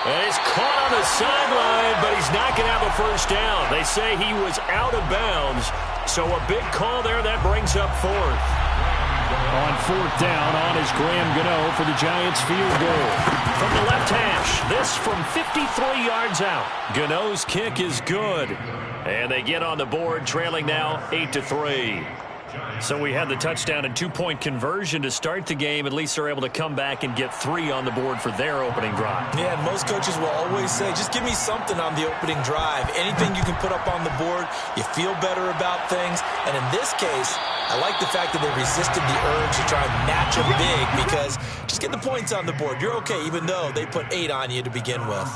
And he's caught on the sideline, but he's not going to have a first down. They say he was out of bounds, so a big call there that brings up 4th. On fourth down, on is Graham Gano for the Giants field goal. From the left hash, this from 53 yards out. Gano's kick is good. And they get on the board, trailing now 8-3. So we had the touchdown and two-point conversion to start the game. At least they're able to come back and get 3 on the board for their opening drive. Yeah, and most coaches will always say, just give me something on the opening drive. Anything you can put up on the board, you feel better about things. And in this case, I like the fact that they resisted the urge to try and match them big, because just get the points on the board. You're okay, even though they put 8 on you to begin with.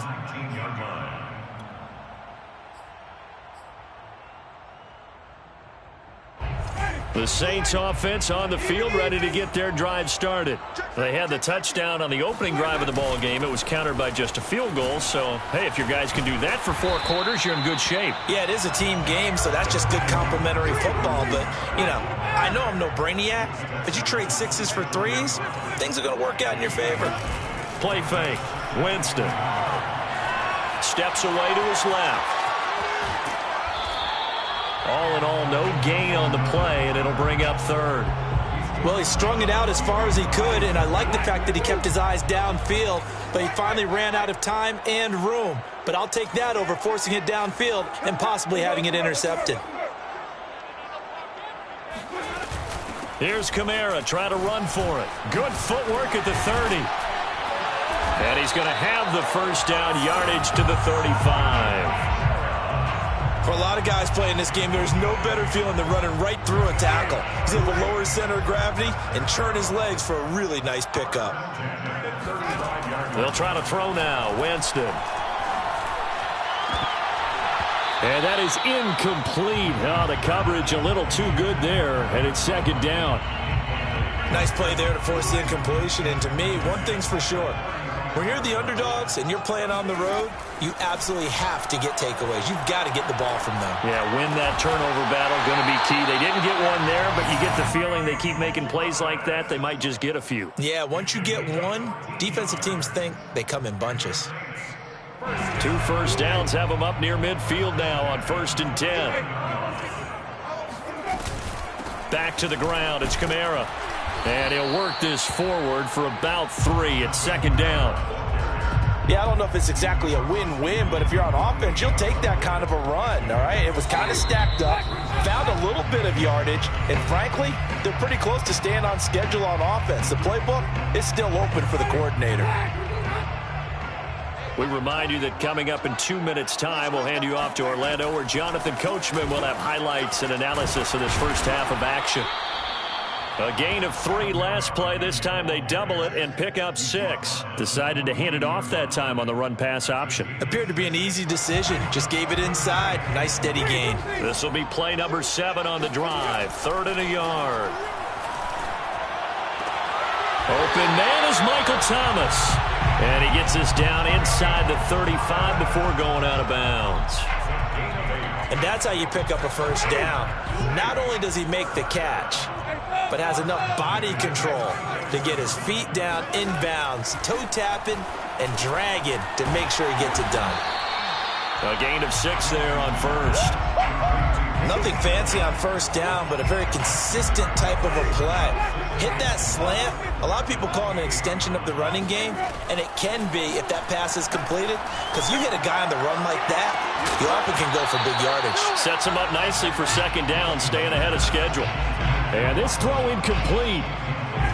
The Saints offense on the field, ready to get their drive started. They had the touchdown on the opening drive of the ball game. It was countered by just a field goal. So, hey, if your guys can do that for 4 quarters, you're in good shape. Yeah, it is a team game, so that's just good complementary football. But, you know, I know I'm no brainiac, but you trade 6s for 3s, things are going to work out in your favor. Play fake. Winston steps away to his left. All in all, no gain on the play, and it'll bring up 3rd. Well, he strung it out as far as he could, and I like the fact that he kept his eyes downfield, but he finally ran out of time and room. But I'll take that over forcing it downfield and possibly having it intercepted. Here's Kamara, try to run for it. Good footwork at the 30. And he's going to have the first down, yardage to the 35. For a lot of guys playing this game, there's no better feeling than running right through a tackle. He's able to lower his center of gravity and churn his legs for a really nice pickup. They'll try to throw now. Winston. And that is incomplete. Oh, the coverage a little too good there, and it's 2nd down. Nice play there to force the incompletion. And to me, one thing's for sure. When you're the underdogs and you're playing on the road, you absolutely have to get takeaways. You've got to get the ball from them. Yeah, win that turnover battle, going to be key. They didn't get one there, but you get the feeling they keep making plays like that, they might just get a few. Yeah, once you get one, defensive teams think they come in bunches. 2 first downs have them up near midfield now on 1st and 10. Back to the ground, it's Kamara. And he'll work this forward for about 3 at 2nd down. Yeah, I don't know if it's exactly a win-win, but if you're on offense, you'll take that kind of a run, all right? It was kind of stacked up, found a little bit of yardage, and frankly, they're pretty close to staying on schedule on offense. The playbook is still open for the coordinator. We remind you that coming up in 2 minutes' time, we'll hand you off to Orlando, where Jonathan Coachman will have highlights and analysis of this first half of action. A gain of 3 last play. This time they double it and pick up 6. Decided to hand it off that time on the run-pass option. Appeared to be an easy decision. Just gave it inside. Nice steady gain. This will be play number 7 on the drive. 3rd and a yard. Open man is Michael Thomas. And he gets us down inside the 35 before going out of bounds. And that's how you pick up a first down. Not only does he make the catch, but has enough body control to get his feet down inbounds, toe tapping and dragging to make sure he gets it done. A gain of 6 there on 1st. Nothing fancy on first down, but a very consistent type of a play. Hit that slant. A lot of people call it an extension of the running game, and it can be if that pass is completed, because you hit a guy on the run like that, you often can go for big yardage. Sets him up nicely for 2nd down, staying ahead of schedule. And this throw incomplete.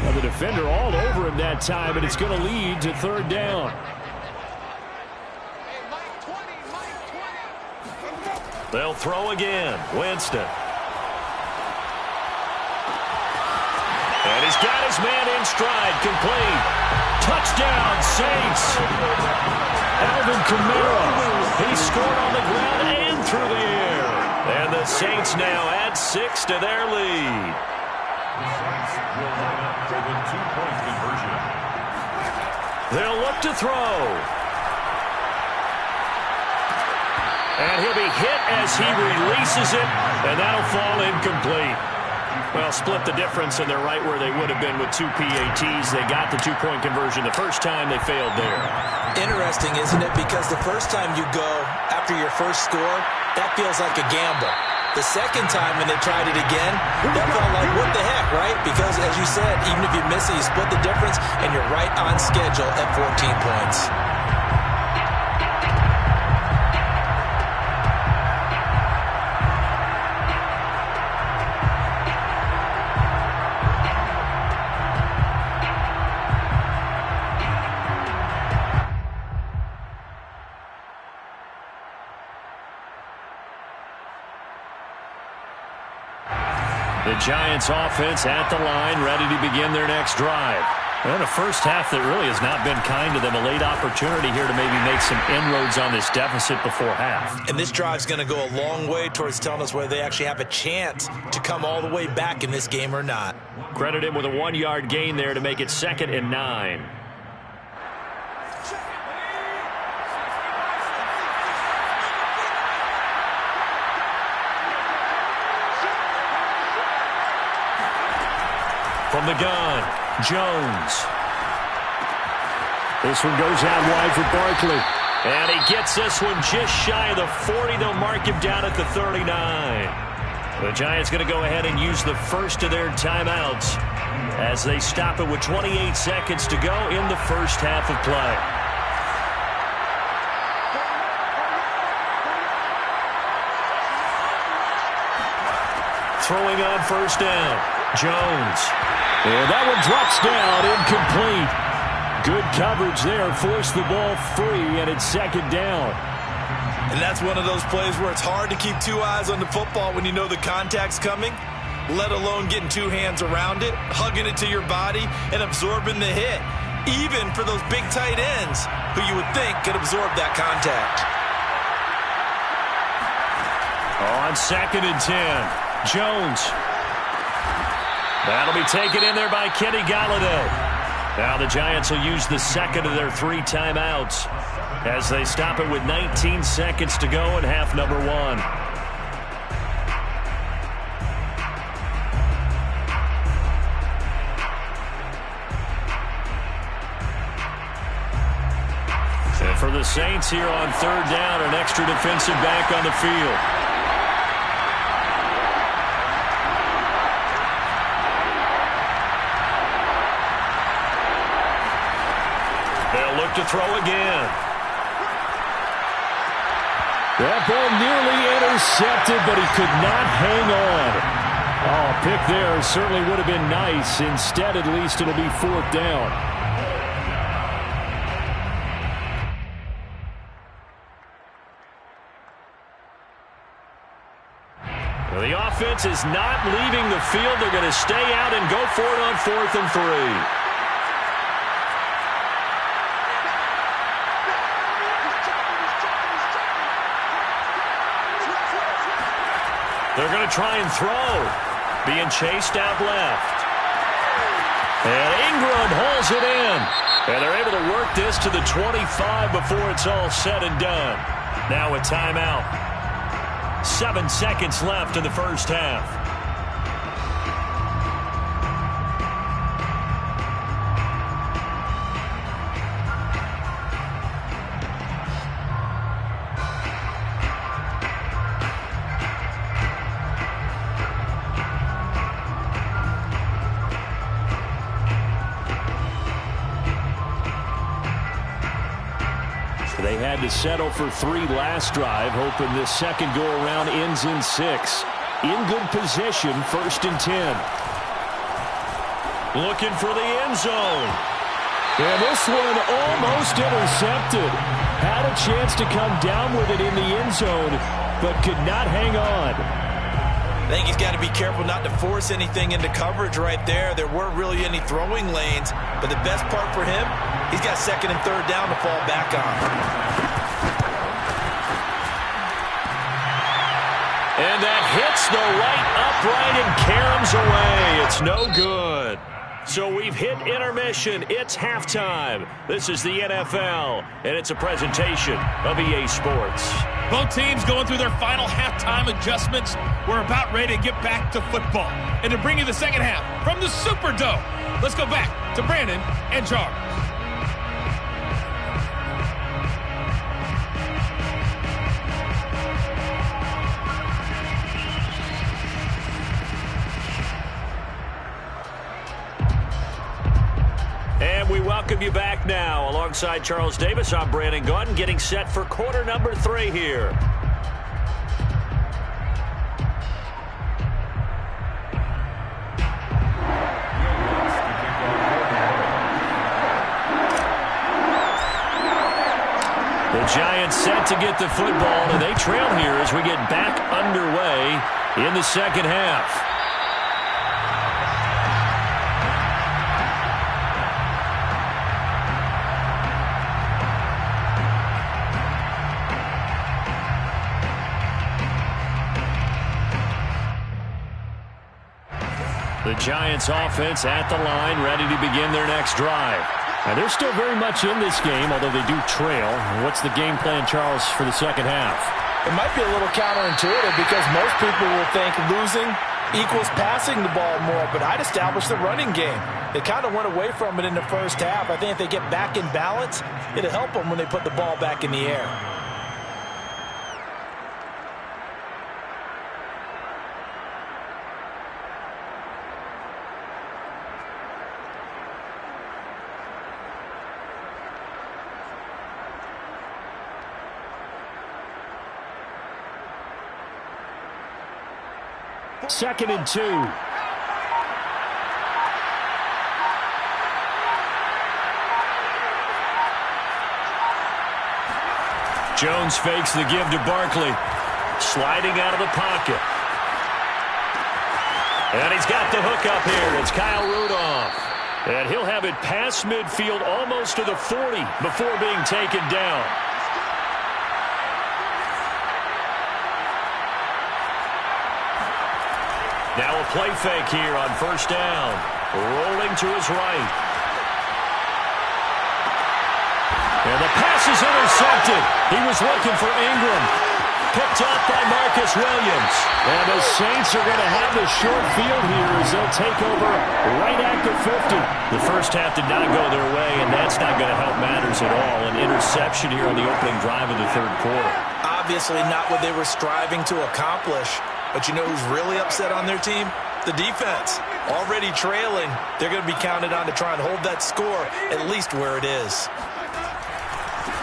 Now the defender all over him that time, and it's going to lead to 3rd down. They'll throw again. Winston. And he's got his man in stride. Complete. Touchdown, Saints. Alvin Kamara. He scored on the ground and through the air. And the Saints now add 6 to their lead. They'll look to throw. And he'll be hit as he releases it, and that'll fall incomplete. Well, split the difference, and they're right where they would have been with 2 PATs. They got the 2-point conversion the first time. They failed there. Interesting, isn't it? Because the first time you go after your first score, that feels like a gamble. The second time when they tried it again, that felt like, what the heck? right? Because, as you said, even if you miss it, you split the difference, and you're right on schedule at 14 points. The Giants offense at the line, ready to begin their next drive. And a first half that really has not been kind to them. A late opportunity here to maybe make some inroads on this deficit before half. And this drive is going to go a long way towards telling us whether they actually have a chance to come all the way back in this game or not. Credit him with a 1-yard gain there to make it 2nd and 9. From the gun, Jones. This one goes out wide for Barkley. And he gets this one just shy of the 40. They'll mark him down at the 39. The Giants going to go ahead and use the first of their timeouts as they stop it with 28 seconds to go in the first half of play. Throwing on first down, Jones. And that one drops down, incomplete. Good coverage there, forced the ball free, and it's 2nd down. And that's one of those plays where it's hard to keep two eyes on the football when you know the contact's coming, let alone getting two hands around it, hugging it to your body, and absorbing the hit, even for those big tight ends who you would think could absorb that contact. On 2nd and 10, Jones. That'll be taken in there by Kenny Golladay. Now the Giants will use the second of their 3 timeouts as they stop it with 19 seconds to go in half number 1. And for the Saints here on 3rd down, an extra defensive back on the field. To throw again. That ball nearly intercepted, but he could not hang on. Oh, a pick there certainly would have been nice. Instead, at least it'll be 4th down. Well, the offense is not leaving the field. They're going to stay out and go for it on 4th and 3. They're going to try and throw. Being chased out left. And Ingram hauls it in. And they're able to work this to the 25 before it's all said and done. Now a timeout. 7 seconds left in the first half. They had to settle for 3 last drive, hoping this second go-around ends in 6. In good position, 1st and 10. Looking for the end zone. And this one almost intercepted. Had a chance to come down with it in the end zone, but could not hang on. I think he's got to be careful not to force anything into coverage right there. There weren't really any throwing lanes, but the best part for him, he's got 2nd and 3rd down to fall back on. And that hits the right upright and caroms away. It's no good. So we've hit intermission. It's halftime. This is the NFL, and it's a presentation of EA Sports. Both teams going through their final halftime adjustments. We're about ready to get back to football. And to bring you the second half from the Superdome, let's go back to Brandon and Charles. we welcome you back now. Alongside Charles Davis, I'm Brandon Gaudin, getting set for quarter number 3 here. The Giants set to get the football, and they trail here as we get back underway in the second half. The Giants offense at the line, ready to begin their next drive. And they're still very much in this game, although they do trail. What's the game plan, Charles, for the second half? It might be a little counterintuitive because most people will think losing equals passing the ball more, but I'd establish the running game. They kind of went away from it in the first half. I think if they get back in balance, it'll help them when they put the ball back in the air. Second and 2. Jones fakes the give to Barkley. Sliding out of the pocket. And he's got the hook up here. It's Kyle Rudolph. And he'll have it past midfield almost to the 40 before being taken down. Now a play fake here on first down. Rolling to his right. And the pass is intercepted. He was looking for Ingram. Picked up by Marcus Williams. And the Saints are going to have the short field here as they'll take over right at the 50. The first half did not go their way, and that's not going to help matters at all. An interception here on the opening drive of the third quarter. Obviously not what they were striving to accomplish. But you know who's really upset on their team? The defense. Already trailing. They're going to be counted on to try and hold that score at least where it is.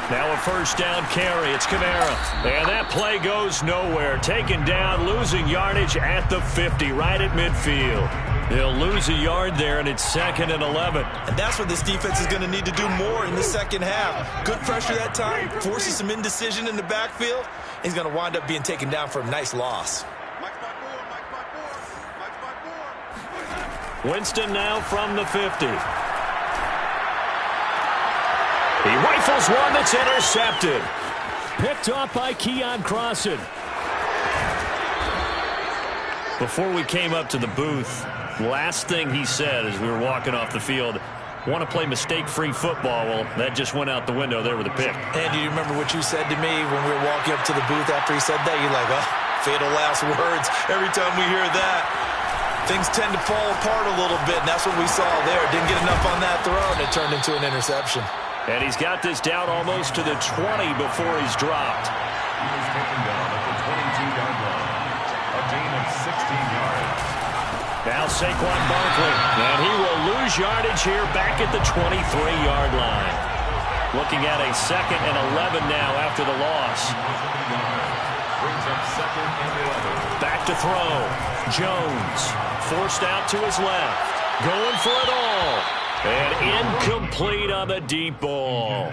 Now a first down carry. It's Kamara. And that play goes nowhere. Taken down, losing yardage at the 50, right at midfield. They'll lose a yard there, and it's 2nd and 11. And that's what this defense is going to need to do more in the second half. Good pressure that time. Forces some indecision in the backfield. He's going to wind up being taken down for a nice loss. Winston now from the 50. He rifles one that's intercepted. Picked off by Keon Crossan. Before we came up to the booth, last thing he said as we were walking off the field, want to play mistake-free football. Well, that just went out the window there with a pick. And do you remember what you said to me when we were walking up to the booth after he said that? You're like, oh, fatal last words. Every time we hear that, things tend to fall apart a little bit, and that's what we saw there. Didn't get enough on that throw, and it turned into an interception. And he's got this down almost to the 20 before he's dropped. He was taken down at the 22-yard line. A gain of 16 yards. Now Saquon Barkley, and he will lose yardage here back at the 23-yard line. Looking at a 2nd and 11 now after the loss. Brings up 2nd and 11. Back to throw. Jones forced out to his left. Going for it all. And incomplete on the deep ball.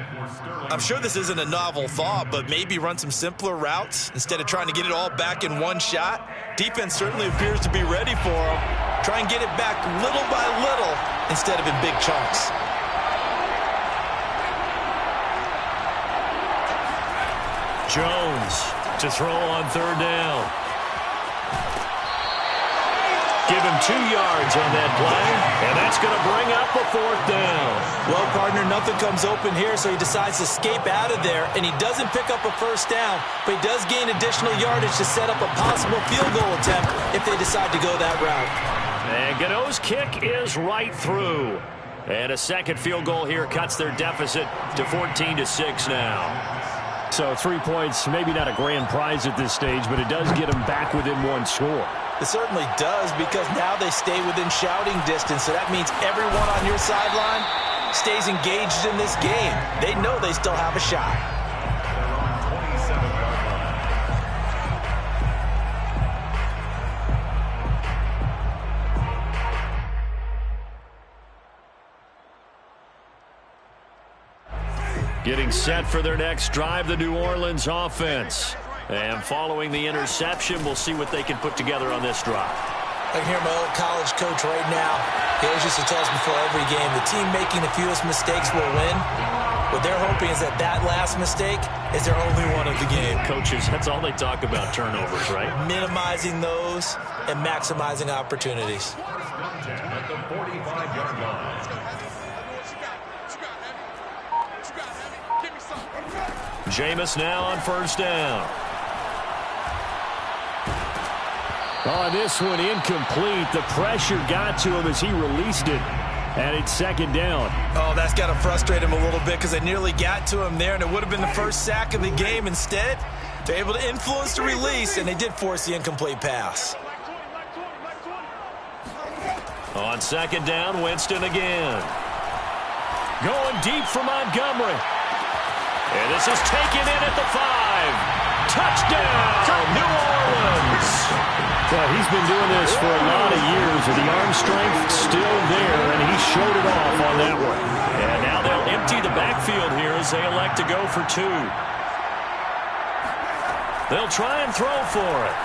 I'm sure this isn't a novel thought, but maybe run some simpler routes instead of trying to get it all back in one shot. Defense certainly appears to be ready for him. Try and get it back little by little instead of in big chunks. Jones to throw on third down. Give him 2 yards on that play, and that's going to bring up a 4th down. Well, partner, nothing comes open here, so he decides to escape out of there, and he doesn't pick up a first down, but he does gain additional yardage to set up a possible field goal attempt if they decide to go that route. And Gano's kick is right through. And a second field goal here cuts their deficit to 14-6 now. So 3 points, maybe not a grand prize at this stage, but it does get them back within one score. It certainly does, because now they stay within shouting distance, so that means everyone on your sideline stays engaged in this game. They know they still have a shot. Getting set for their next drive, the New Orleans offense. And following the interception, we'll see what they can put together on this drive. I can hear my old college coach right now. He always used to tell us before every game, the team making the fewest mistakes will win. What they're hoping is that last mistake is their only one of the game. Coaches, that's all they talk about, turnovers, right? Minimizing those and maximizing opportunities. At the 45-yard line. Jameis now on first down. On this one, incomplete. The pressure got to him as he released it. And it's second down. Oh, that's got to frustrate him a little bit because they nearly got to him there, and it would have been the first sack of the game. Instead, they're able to influence the release, and they did force the incomplete pass. On second down, Winston again. Going deep for Montgomery. And this is taken in at the 5. Touchdown, New Orleans. Well, he's been doing this for a lot of years, and the arm strength still there, and he showed it off on that one. And now they'll empty the backfield here as they elect to go for 2. They'll try and throw for it.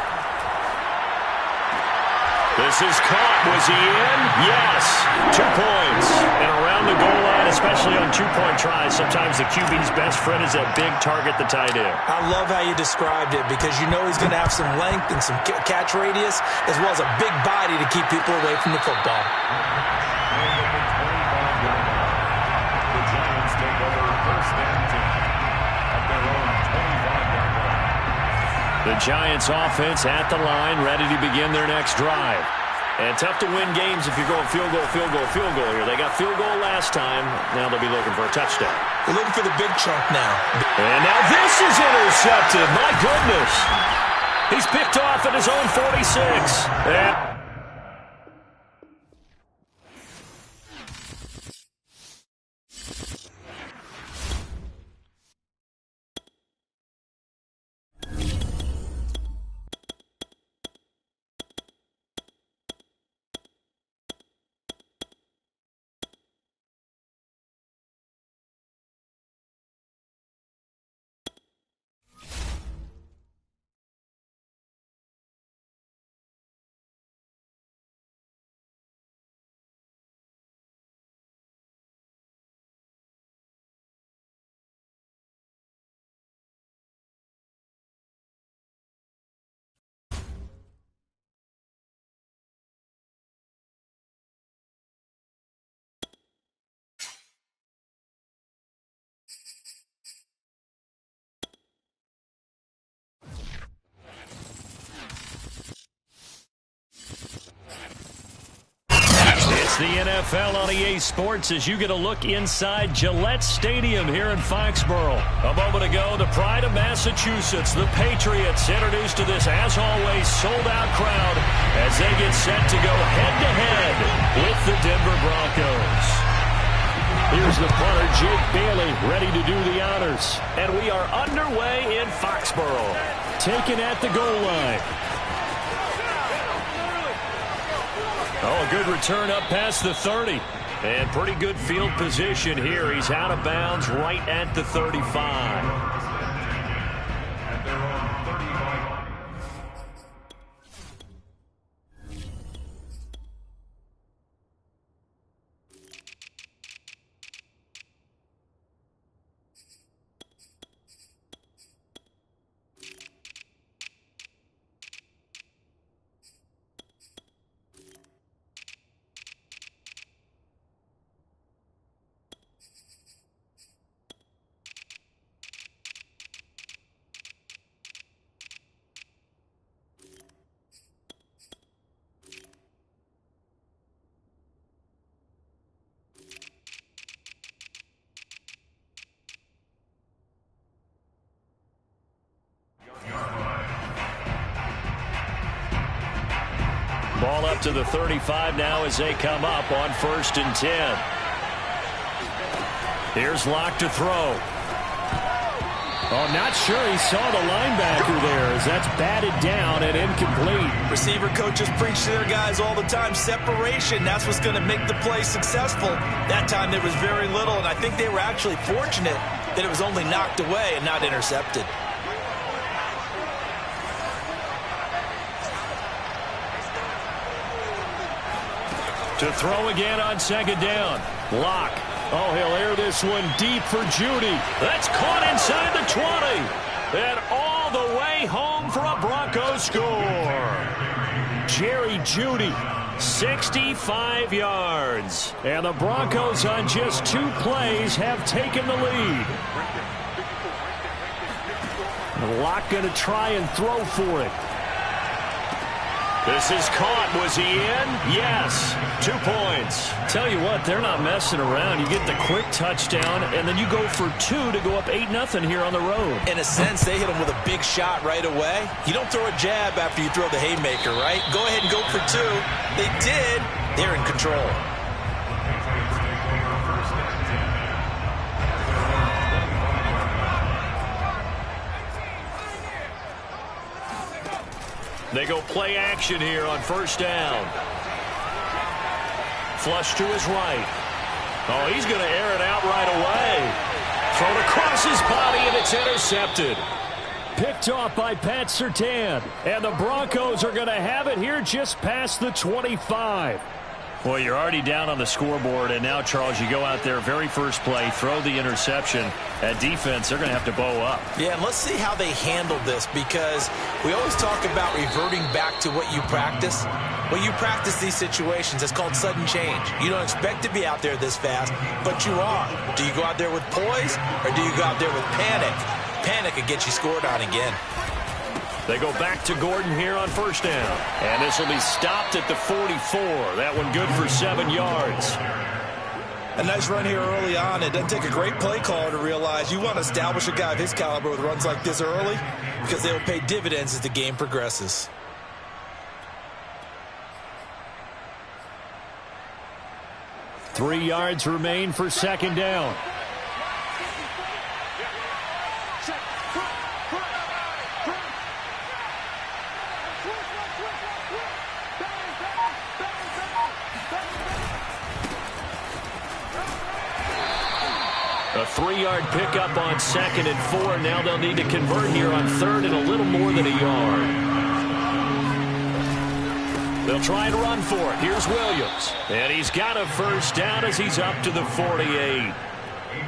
This is caught. Was he in? Yes. 2 points. And around the goal line, especially on 2-point tries, sometimes the QB's best friend is that big target, the tight end. I love how you described it because you know he's going to have some length and some catch radius as well as a big body to keep people away from the football. The Giants take over first and 10 at their own 25-yard line. The Giants offense at the line, ready to begin their next drive. And tough to win games if you're going field goal, field goal, field goal here. They got field goal last time. Now they'll be looking for a touchdown. They're looking for the big chunk now. And now this is intercepted. My goodness. He's picked off at his own 46. And the NFL on EA Sports as you get a look inside Gillette Stadium here in Foxborough. A moment ago, the pride of Massachusetts, the Patriots, introduced to this, as always, sold-out crowd as they get set to go head-to-head with the Denver Broncos. Here's the punter, Jake Bailey, ready to do the honors. And we are underway in Foxborough. Taken at the goal line. Oh, a good return up past the 30. And pretty good field position here. He's out of bounds right at the 35. At their own 35. Ball up to the 35 now as they come up on 1st and 10. Here's Locke to throw. Oh, not sure he saw the linebacker there as that's batted down and incomplete. Receiver coaches preach to their guys all the time. Separation, that's what's going to make the play successful. That time there was very little, and I think they were actually fortunate that it was only knocked away and not intercepted. To throw again on second down. Locke. Oh, he'll air this one deep for Judy. That's caught inside the 20. And all the way home for a Broncos score. Jerry Judy, 65 yards. And the Broncos on just 2 plays have taken the lead. Locke going to try and throw for it. This is caught. Was he in? Yes. 2 points. Tell you what, they're not messing around. You get the quick touchdown, and then you go for 2 to go up 8-0 here on the road. In a sense, they hit him with a big shot right away. You don't throw a jab after you throw the haymaker, right? Go ahead and go for 2. They did. They're in control. They go play action here on first down. Flush to his right. Oh, he's going to air it out right away. Thrown across his body, and it's intercepted. Picked off by Pat Surtain. And the Broncos are going to have it here just past the 25. Well, you're already down on the scoreboard, and now, Charles, you go out there, very first play, throw the interception. At defense, they're going to have to bow up. Yeah, and let's see how they handle this, because we always talk about reverting back to what you practice. When you practice these situations, it's called sudden change. You don't expect to be out there this fast, but you are. Do you go out there with poise, or do you go out there with panic? Panic could get you scored on again. They go back to Gordon here on first down. And this will be stopped at the 44. That one good for 7 yards. A nice run here early on. It doesn't take a great play caller to realize you want to establish a guy of his caliber with runs like this early, because they will pay dividends as the game progresses. Three yards remain for second down. A 3-yard pickup on 2nd and 4. Now they'll need to convert here on 3rd and a little more than a yard. They'll try and run for it. Here's Williams. And he's got a first down as he's up to the 48.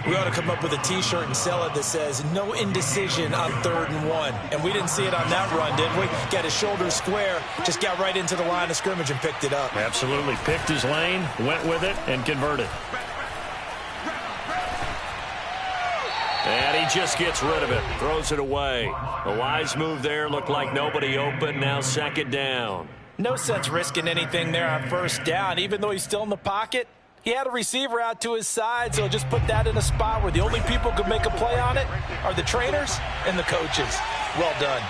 We ought to come up with a T-shirt and sell it that says, no indecision on 3rd and 1. And we didn't see it on that run, did we? Got his shoulders square, just got right into the line of scrimmage and picked it up. Absolutely. Picked his lane, went with it, and converted. And he just gets rid of it, throws it away. The wise move there, looked like nobody open, now 2nd down. No sense risking anything there on first down. Even though he's still in the pocket, he had a receiver out to his side, so just put that in a spot where the only people who could make a play on it are the trainers and the coaches. Well done.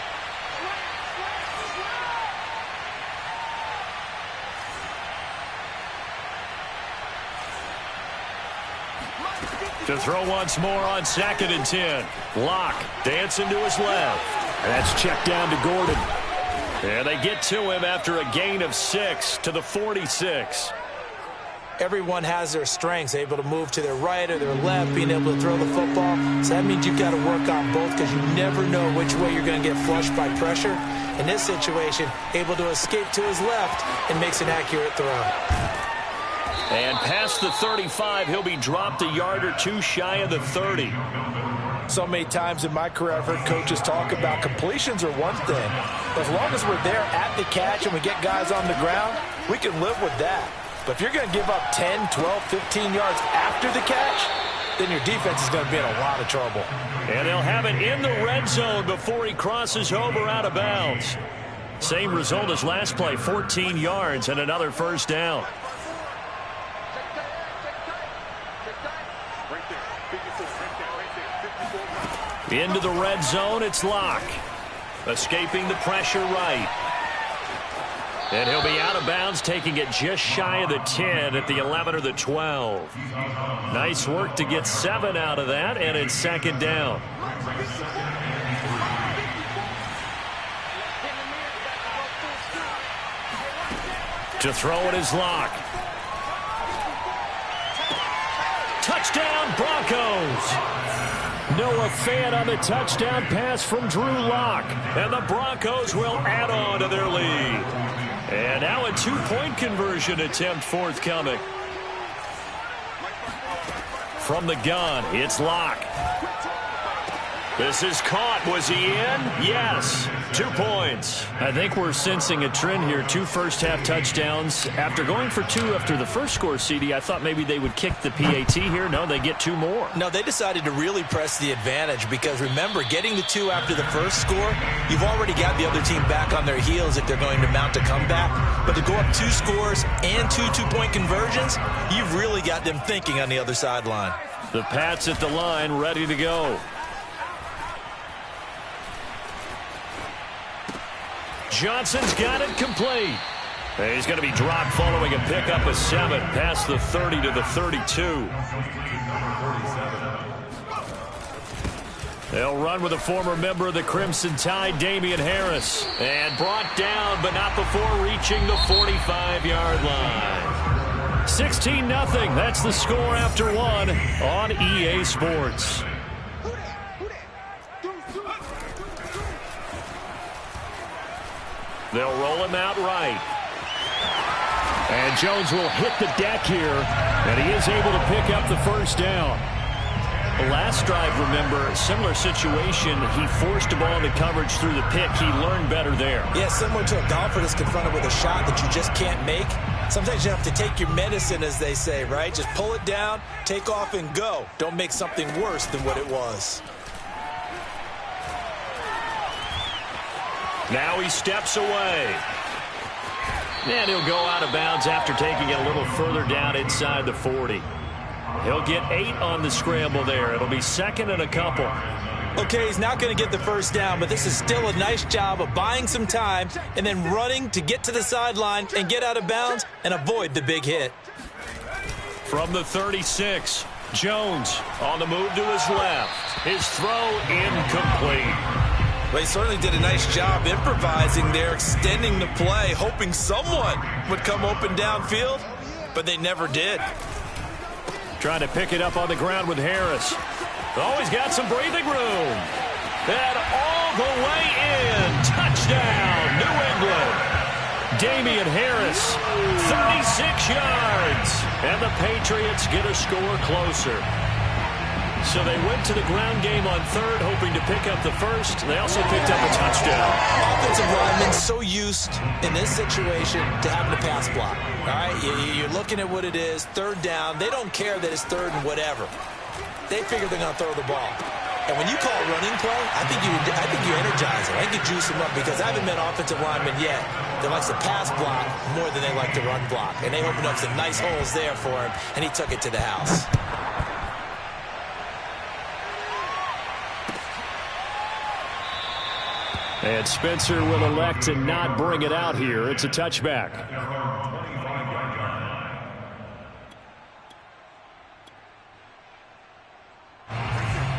To throw once more on 2nd and 10. Locke dancing to his left. And that's checked down to Gordon. And they get to him after a gain of 6 to the 46. Everyone has their strengths, able to move to their right or their left, being able to throw the football. So that means you've got to work on both, because you never know which way you're going to get flushed by pressure. In this situation, able to escape to his left and makes an accurate throw. And past the 35, he'll be dropped a yard or 2 shy of the 30. So many times in my career, I've heard coaches talk about completions are one thing. But as long as we're there at the catch and we get guys on the ground, we can live with that. But if you're going to give up 10, 12, 15 yards after the catch, then your defense is going to be in a lot of trouble. And they'll have it in the red zone before he crosses over out of bounds. Same result as last play, 14 yards and another first down. Into the red zone, it's Locke. Escaping the pressure right. And he'll be out of bounds, taking it just shy of the 10 at the 11 or the 12. Nice work to get 7 out of that, and it's second down. To throw it is Locke. Touchdown, Broncos! Noah Fant on the touchdown pass from Drew Lock. And the Broncos will add on to their lead. And now a 2-point conversion attempt forthcoming. From the gun, it's Lock. This is caught. Was he in? Yes. 2 points. I think we're sensing a trend here. 2 first-half touchdowns. After going for 2 after the first score, CD, I thought maybe they would kick the PAT here. No, they get 2 more. No, they decided to really press the advantage because, remember, getting the 2 after the first score, you've already got the other team back on their heels if they're going to mount a comeback. But to go up 2 scores and 2 two-point conversions, you've really got them thinking on the other sideline. The Pats at the line, ready to go. Johnson's got it complete. He's going to be dropped following a pickup of 7 past the 30 to the 32. They'll run with a former member of the Crimson Tide, Damian Harris. And brought down, but not before reaching the 45-yard line. 16-0. That's the score after 1 on EA Sports. They'll roll him out right. And Jones will hit the deck here, and he is able to pick up the first down. The last drive, remember, similar situation. He forced a ball into coverage through the pick. He learned better there. Yeah, similar to a golfer that's confronted with a shot that you just can't make. Sometimes you have to take your medicine, as they say, right? Just pull it down, take off, and go. Don't make something worse than what it was. Now he steps away. And he'll go out of bounds after taking it a little further down inside the 40. He'll get 8 on the scramble there. It'll be second and a couple. Okay, he's not going to get the first down, but this is still a nice job of buying some time and then running to get to the sideline and get out of bounds and avoid the big hit. From the 36, Jones on the move to his left. His throw incomplete. Well, he certainly did a nice job improvising there, extending the play, hoping someone would come open downfield, but they never did. Trying to pick it up on the ground with Harris. Oh, he's got some breathing room. And all the way in. Touchdown, New England. Damian Harris, 36 yards. And the Patriots get a score closer. So they went to the ground game on third, hoping to pick up the first. They also picked up a touchdown. Offensive linemen so used in this situation to having a pass block. All right, you're looking at what it is, third down. They don't care that it's third and whatever. They figure they're going to throw the ball. And when you call a running play, I think you energize them. I think you juice them up because I haven't met offensive linemen yet that likes to pass block more than they like to run block. And they opened up some nice holes there for him, and he took it to the house. And Spencer will elect to not bring it out here. It's a touchback.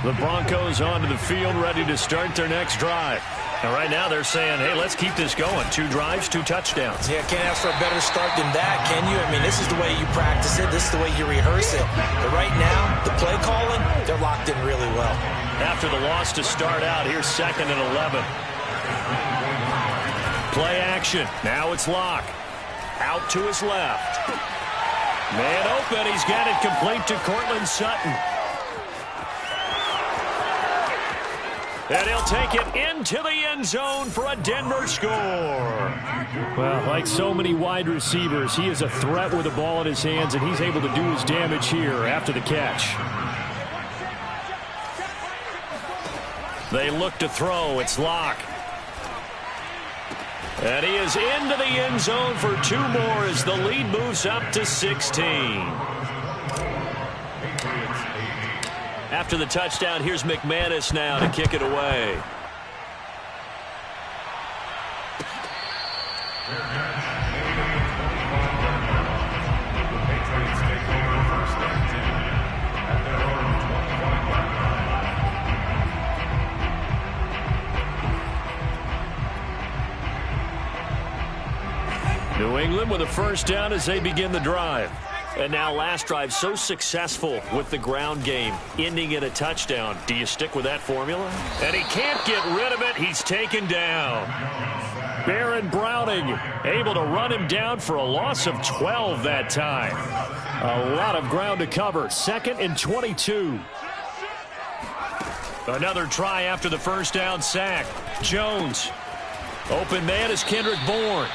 The Broncos onto the field, ready to start their next drive. And right now they're saying, hey, let's keep this going. 2 drives, 2 touchdowns. Yeah, can't ask for a better start than that, can you? I mean, this is the way you practice it. This is the way you rehearse it. But right now, the play calling, they're locked in really well. After the loss to start out, here's second and 11. Play action. Now it's Locke. Out to his left. Man open. He's got it complete to Cortland Sutton. And he'll take it into the end zone for a Denver score. Well, like so many wide receivers, he is a threat with the ball in his hands, and he's able to do his damage here after the catch. They look to throw. It's Locke. And he is into the end zone for 2 more as the lead moves up to 16. After the touchdown, here's McManus now to kick it away. England with a first down as they begin the drive. And now last drive so successful with the ground game, ending in a touchdown. Do you stick with that formula? And he can't get rid of it. He's taken down. Baron Browning able to run him down for a loss of 12 that time. A lot of ground to cover. 2nd and 22. Another try after the first down sack. Jones. Open man is Kendrick Bourne.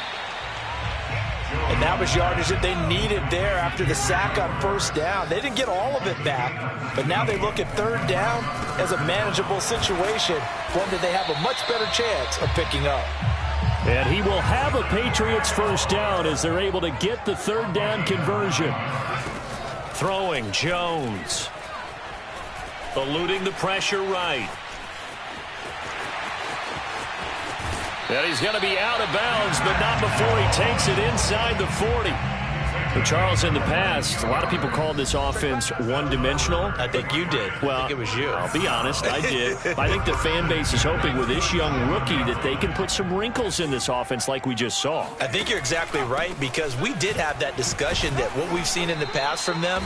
And that was yardage that they needed there after the sack on first down. They didn't get all of it back, but now they look at third down as a manageable situation, one that they have a much better chance of picking up. And he will have a Patriots first down as they're able to get the third down conversion. Throwing Jones. Eluding the pressure right. And he's going to be out of bounds, but not before he takes it inside the 40. But Charles, in the past, a lot of people called this offense one-dimensional. I think you did. Well, I think it was you. I'll be honest, I did. I think the fan base is hoping with this young rookie that they can put some wrinkles in this offense like we just saw. I think you're exactly right, because we did have that discussion that what we've seen in the past from them,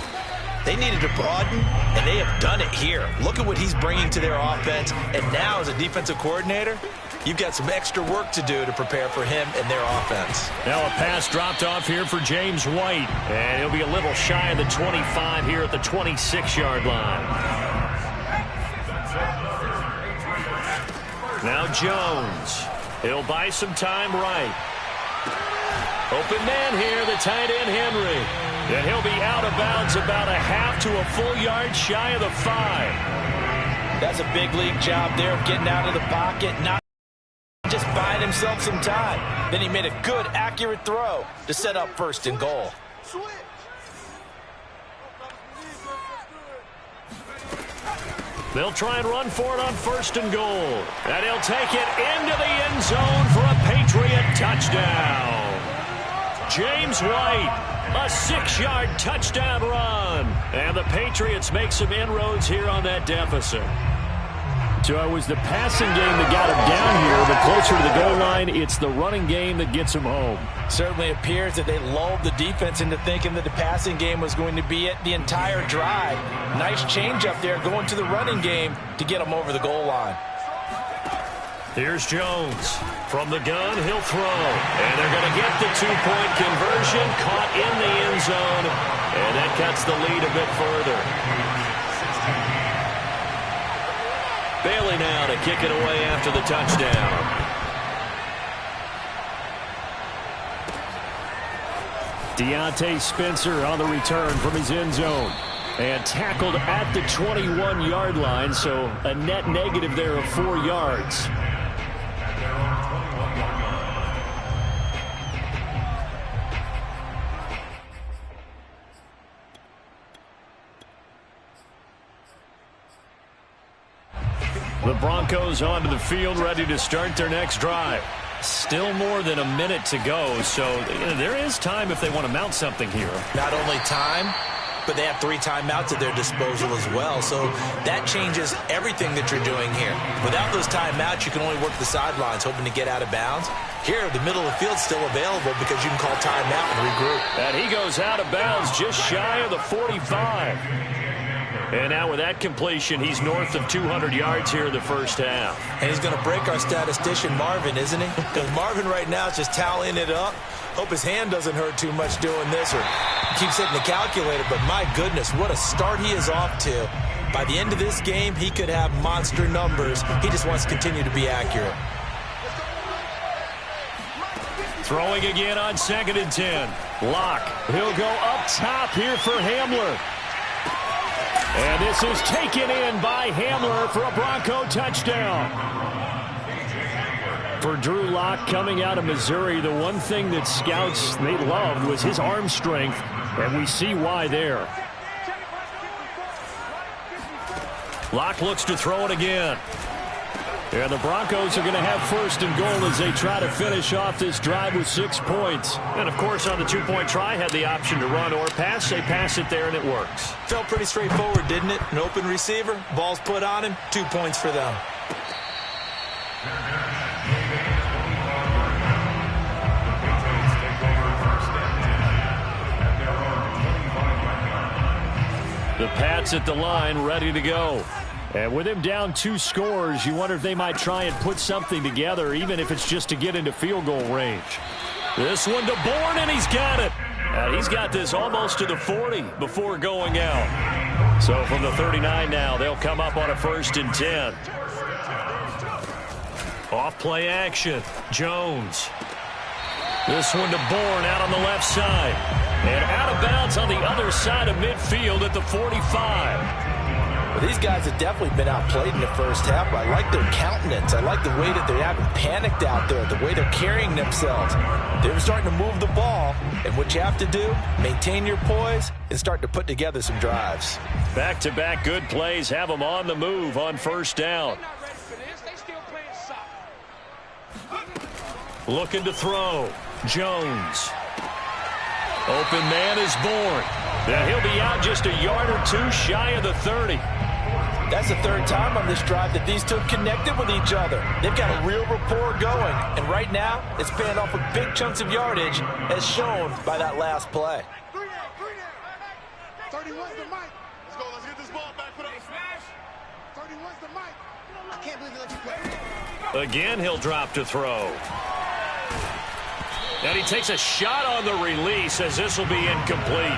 they needed to broaden, and they have done it here. Look at what he's bringing to their offense, and now as a defensive coordinator, you've got some extra work to do to prepare for him and their offense. Now a pass dropped off here for James White, and he'll be a little shy of the 25 here at the 26-yard line. Now Jones. He'll buy some time right. Open man here, the tight end Henry. And he'll be out of bounds about a half to a full yard shy of the 5. That's a big league job there of getting out of the pocket, not just buying himself some time. Then he made a good, accurate throw to set up 1st and goal. They'll try and run for it on 1st and goal. And he'll take it into the end zone for a Patriot touchdown. James White, a 6-yard touchdown run. And the Patriots make some inroads here on that deficit. So it was the passing game that got him down here, but closer to the goal line, it's the running game that gets him home. Certainly appears that they lulled the defense into thinking that the passing game was going to be it the entire drive. Nice change up there going to the running game to get him over the goal line. Here's Jones. From the gun, he'll throw. And they're going to get the 2-point conversion. Caught in the end zone. And that cuts the lead a bit further. Bailey now to kick it away after the touchdown. Deontay Spencer on the return from his end zone. And tackled at the 21-yard line, so a net negative there of 4 yards. The Broncos onto the field, ready to start their next drive. Still more than a minute to go, so there is time if they want to mount something here. Not only time, but they have 3 timeouts at their disposal as well, so that changes everything that you're doing here. Without those timeouts, you can only work the sidelines, hoping to get out of bounds. Here, the middle of the field's still available because you can call timeout and regroup. And he goes out of bounds just shy of the 45. And now with that completion, he's north of 200 yards here in the first half. And he's going to break our statistician, Marvin, isn't he? Because Marvin right now is just tallying it up. Hope his hand doesn't hurt too much doing this or keeps hitting the calculator. But my goodness, what a start he is off to. By the end of this game, he could have monster numbers. He just wants to continue to be accurate. Throwing again on 2nd and 10. Locke. He'll go up top here for Hamler. And this is taken in by Hamler for a Bronco touchdown. For Drew Locke coming out of Missouri, the one thing that scouts they loved was his arm strength, and we see why there. Locke looks to throw it again. And the Broncos are going to have 1st and goal as they try to finish off this drive with 6 points. And, of course, on the 2-point try, had the option to run or pass. They pass it there, and it works. Felt pretty straightforward, didn't it? An open receiver, ball's put on him, 2 points for them. The Pats at the line, ready to go. And with him down 2 scores, you wonder if they might try and put something together, even if it's just to get into field goal range. This one to Bourne, and he's got it. He's got this almost to the 40 before going out. So from the 39 now, they'll come up on a 1st and 10. Off play action. Jones. This one to Bourne out on the left side. And out of bounds on the other side of midfield at the 45. Well, these guys have definitely been outplayed in the first half. I like their countenance. I like the way that they haven't panicked out there, the way they're carrying themselves. They're starting to move the ball, and what you have to do, maintain your poise and start to put together some drives. Back-to-back good plays have them on the move on 1st down. Looking to throw. Jones. Open man is Bourne. Now he'll be out just a yard or 2 shy of the 30. That's the 3rd time on this drive that these two have connected with each other. They've got a real rapport going. And right now, it's paying off with big chunks of yardage, as shown by that last play. 31's the mic. Let's go. Let's get this ball back. Put up a smash. 31's the mic. I can't believe they let you play. Again, he'll drop to throw. And he takes a shot on the release as this will be incomplete.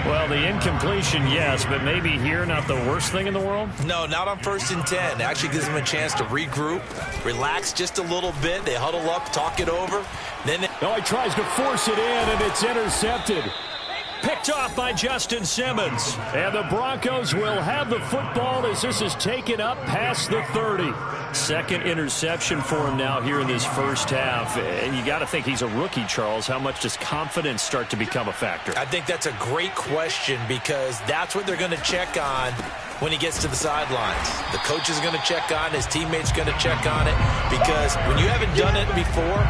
Well, the incompletion, yes, but maybe here not the worst thing in the world? No, not on 1st and 10. It actually gives them a chance to regroup, relax just a little bit. They huddle up, talk it over. Then he tries to force it in, and it's intercepted. Picked off by Justin Simmons. And the Broncos will have the football as this is taken up past the 30. 2nd interception for him now here in this first half. And you got to think he's a rookie, Charles. How much does confidence start to become a factor? I think that's a great question because that's what they're going to check on when he gets to the sidelines. The coach is going to check on it. His teammates going to check on it because when you haven't done it before,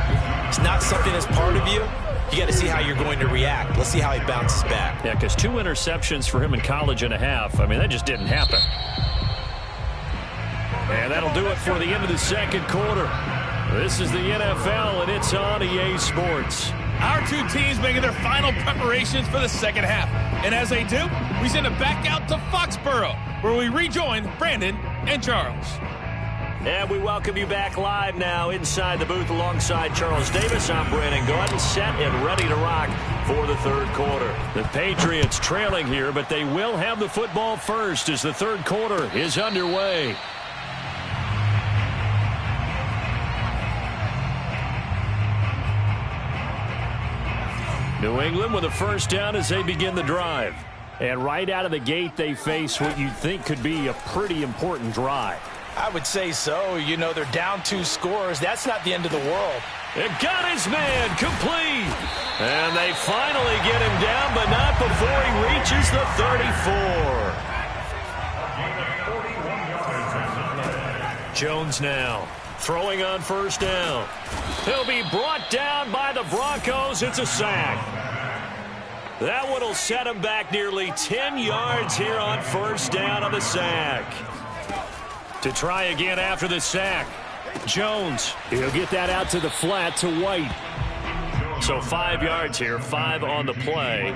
it's not something that's part of you. You got to see how you're going to react. Let's see how he bounces back. Yeah, because 2 interceptions for him in college and a half. I mean, that just didn't happen. And that'll do it for the end of the 2nd quarter. This is the NFL, and it's on EA Sports. Our 2 teams making their final preparations for the 2nd half. And as they do, we send it back out to Foxborough, where we rejoin Brandon and Charles. And we welcome you back live now inside the booth alongside Charles Davis. I'm Brandon Gaudin, set and ready to rock for the 3rd quarter. The Patriots trailing here, but they will have the football first as the 3rd quarter is underway. New England with a 1st down as they begin the drive. And right out of the gate, they face what you'd think could be a pretty important drive. I would say so. You know, they're down 2 scores. That's not the end of the world. It got his man complete. And they finally get him down, but not before he reaches the 34. Jones now throwing on 1st down. He'll be brought down by the Broncos. It's a sack. That one will set him back nearly 10 yards here on 1st down on the sack. To try again after the sack. Jones, he'll get that out to the flat to White. So 5 yards here, 5 on the play.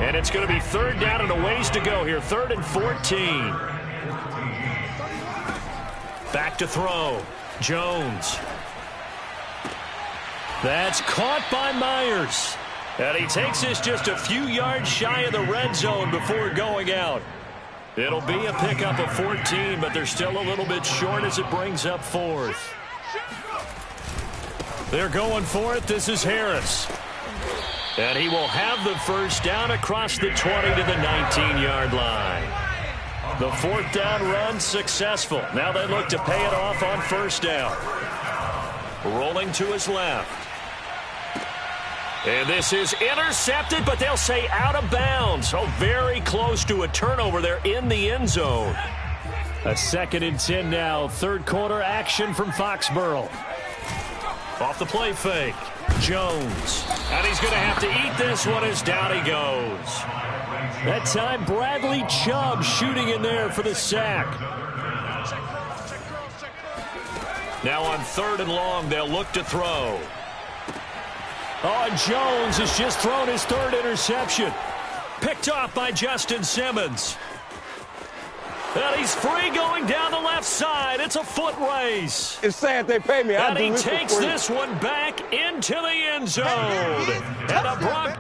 And it's going to be 3rd down and a ways to go here, 3rd and 14. Back to throw. Jones. That's caught by Myers. And he takes this just a few yards shy of the red zone before going out. It'll be a pickup of 14, but they're still a little bit short as it brings up 4th. They're going for it. This is Harris. And he will have the 1st down across the 20 to the 19-yard line. The 4th down run successful. Now they look to pay it off on 1st down. Rolling to his left. And this is intercepted, but they'll say out of bounds. So very close to a turnover there in the end zone. A 2nd and 10 now. 3rd quarter action from Foxborough. Off the play fake. Jones. And he's going to have to eat this one as down he goes. That time Bradley Chubb shooting in there for the sack. Now on 3rd and long, they'll look to throw. Oh, and Jones has just thrown his 3rd interception. Picked off by Justin Simmons. And he's free going down the left side. It's a foot race. It's sad they pay me. And he takes this one back into the end zone. And a Brock.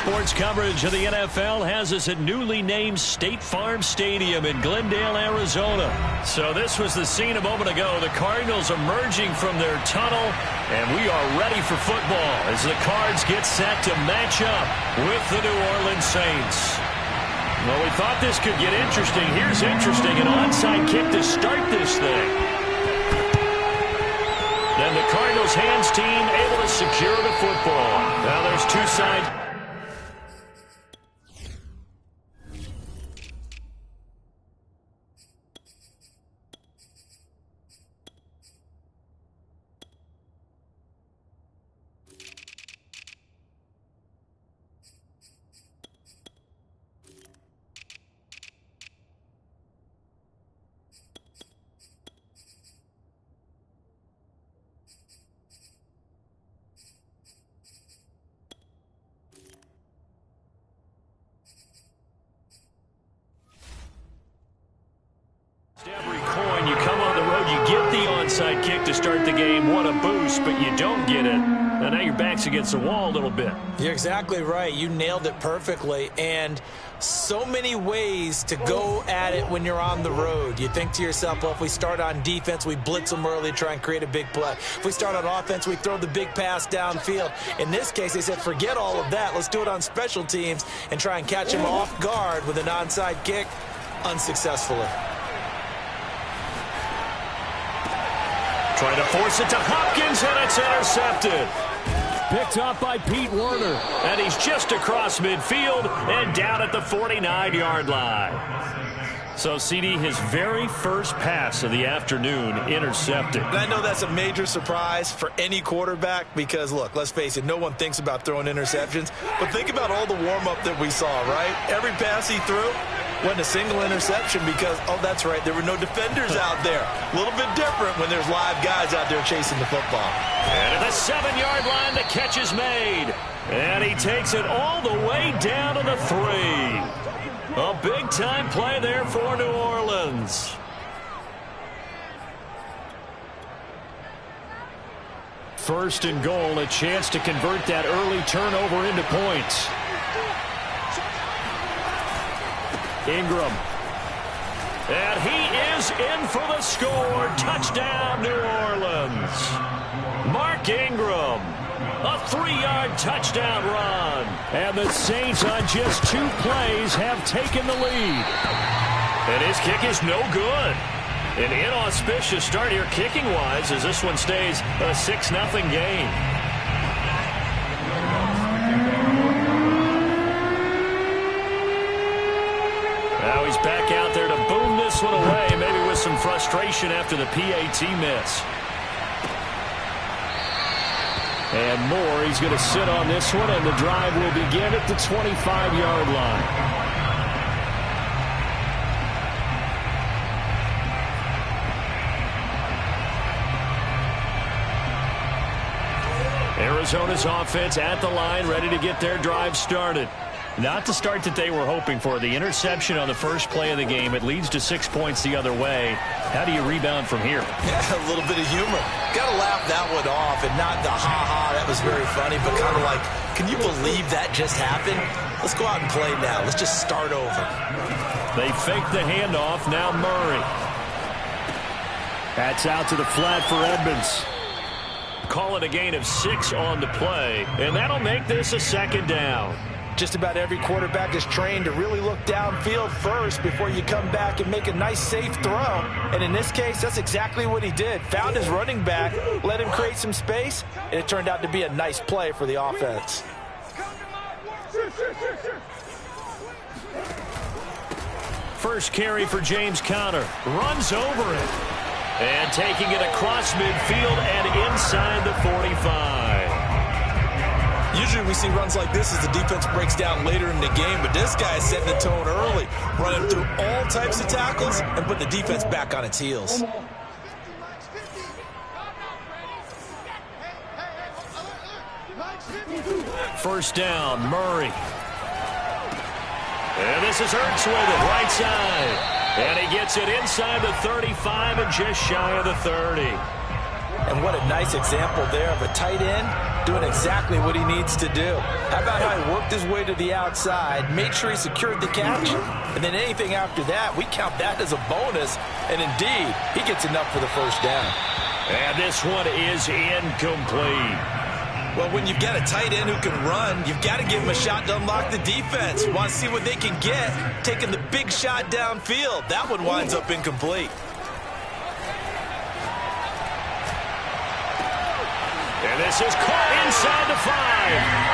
Sports coverage of the NFL has us at newly named State Farm Stadium in Glendale, Arizona. So this was the scene a moment ago. The Cardinals emerging from their tunnel, and we are ready for football as the Cards get set to match up with the New Orleans Saints. Well, we thought this could get interesting. Here's interesting. An onside kick to start this thing. Then the Cardinals hands team able to secure the football. Now there's two sides. Every coin, you come on the road, you get the onside kick to start the game. What a boost, but you don't get it. And now your back's against the wall a little bit. You're exactly right. You nailed it perfectly. And so many ways to go at it when you're on the road. You think to yourself, well, if we start on defense, we blitz them early, try and create a big play. If we start on offense, we throw the big pass downfield. In this case, they said, forget all of that. Let's do it on special teams and try and catch them off guard with an onside kick unsuccessfully. Trying to force it to Hopkins, and it's intercepted. Picked off by Pete Werner. And he's just across midfield and down at the 49-yard line. So, CD, his very first pass of the afternoon intercepted. And I know that's a major surprise for any quarterback because, look, let's face it, no one thinks about throwing interceptions. But think about all the warm-up that we saw, right? Every pass he threw wasn't a single interception because, oh, that's right, there were no defenders out there. A little bit different when there's live guys out there chasing the football. And at the 7-yard line, the catch is made. And he takes it all the way down to the 3. A big-time play there for New Orleans. First and goal, a chance to convert that early turnover into points. Ingram. And he is in for the score. Touchdown, New Orleans. Mark Ingram. A 3-yard touchdown run. And the Saints on just 2 plays have taken the lead. And his kick is no good. An inauspicious start here kicking-wise as this one stays a 6-0 game. he's back out there to boom this one away, maybe with some frustration after the PAT miss. And Moore, he's going to sit on this one, and the drive will begin at the 25-yard line. Arizona's offense at the line, ready to get their drive started. Not the start that they were hoping for. The interception on the first play of the game. It leads to 6 points the other way. How do you rebound from here? Yeah, a little bit of humor. Got to laugh that one off, and not the ha-ha, that was very funny, but kind of like, can you believe that just happened? Let's go out and play now. Let's just start over. They fake the handoff. Now Murray. That's out to the flat for Edmonds. Call it a gain of 6 on the play, and that'll make this a second down. Just about every quarterback is trained to really look downfield first before you come back and make a nice, safe throw. And in this case, that's exactly what he did. Found his running back, let him create some space, and it turned out to be a nice play for the offense. First carry for James Conner. Runs over it. And taking it across midfield and inside the 45. Usually we see runs like this as the defense breaks down later in the game, but this guy is setting the tone early, running through all types of tackles and putting the defense back on its heels. First down, Murray. And this is Hurts with it, right side. And he gets it inside the 35 and just shy of the 30. And what a nice example there of a tight end doing exactly what he needs to do. How about how he worked his way to the outside, made sure he secured the catch, and then anything after that, we count that as a bonus. And indeed, he gets enough for the first down. And this one is incomplete. Well, when you've got a tight end who can run, you've got to give him a shot to unlock the defense. Want to see what they can get, taking the big shot downfield. That one winds up incomplete. And this is caught inside the 5.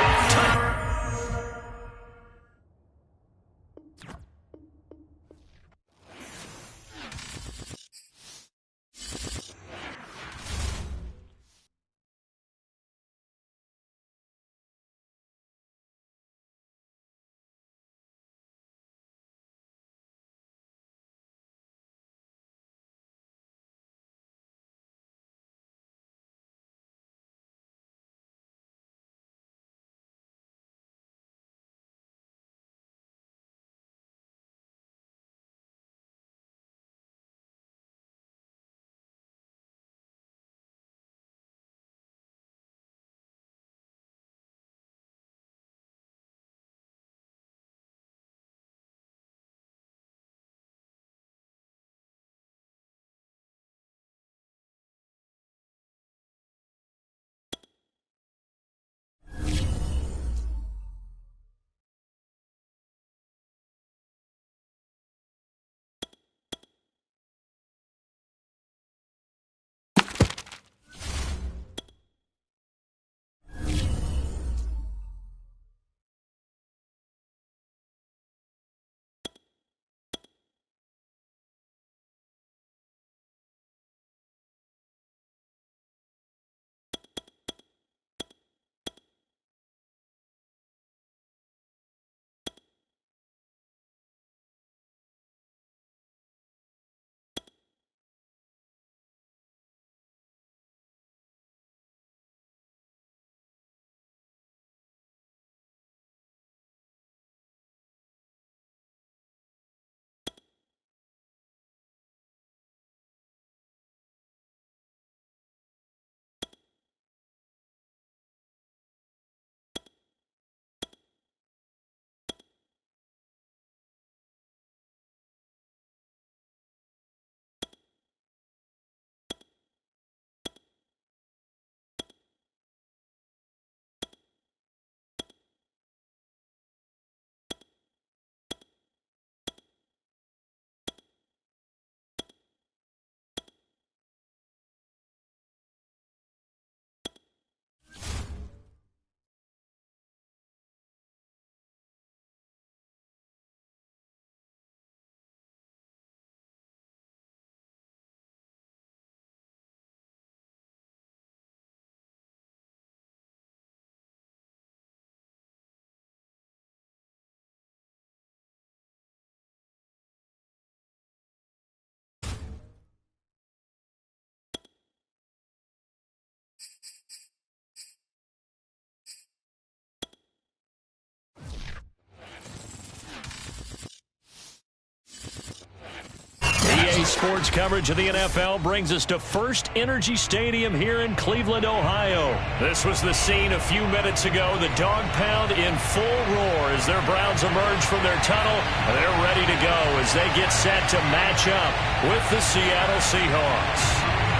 Today's sports coverage of the NFL brings us to First Energy Stadium here in Cleveland, Ohio. This was the scene a few minutes ago. The dog pound in full roar as their Browns emerge from their tunnel. They're ready to go as they get set to match up with the Seattle Seahawks.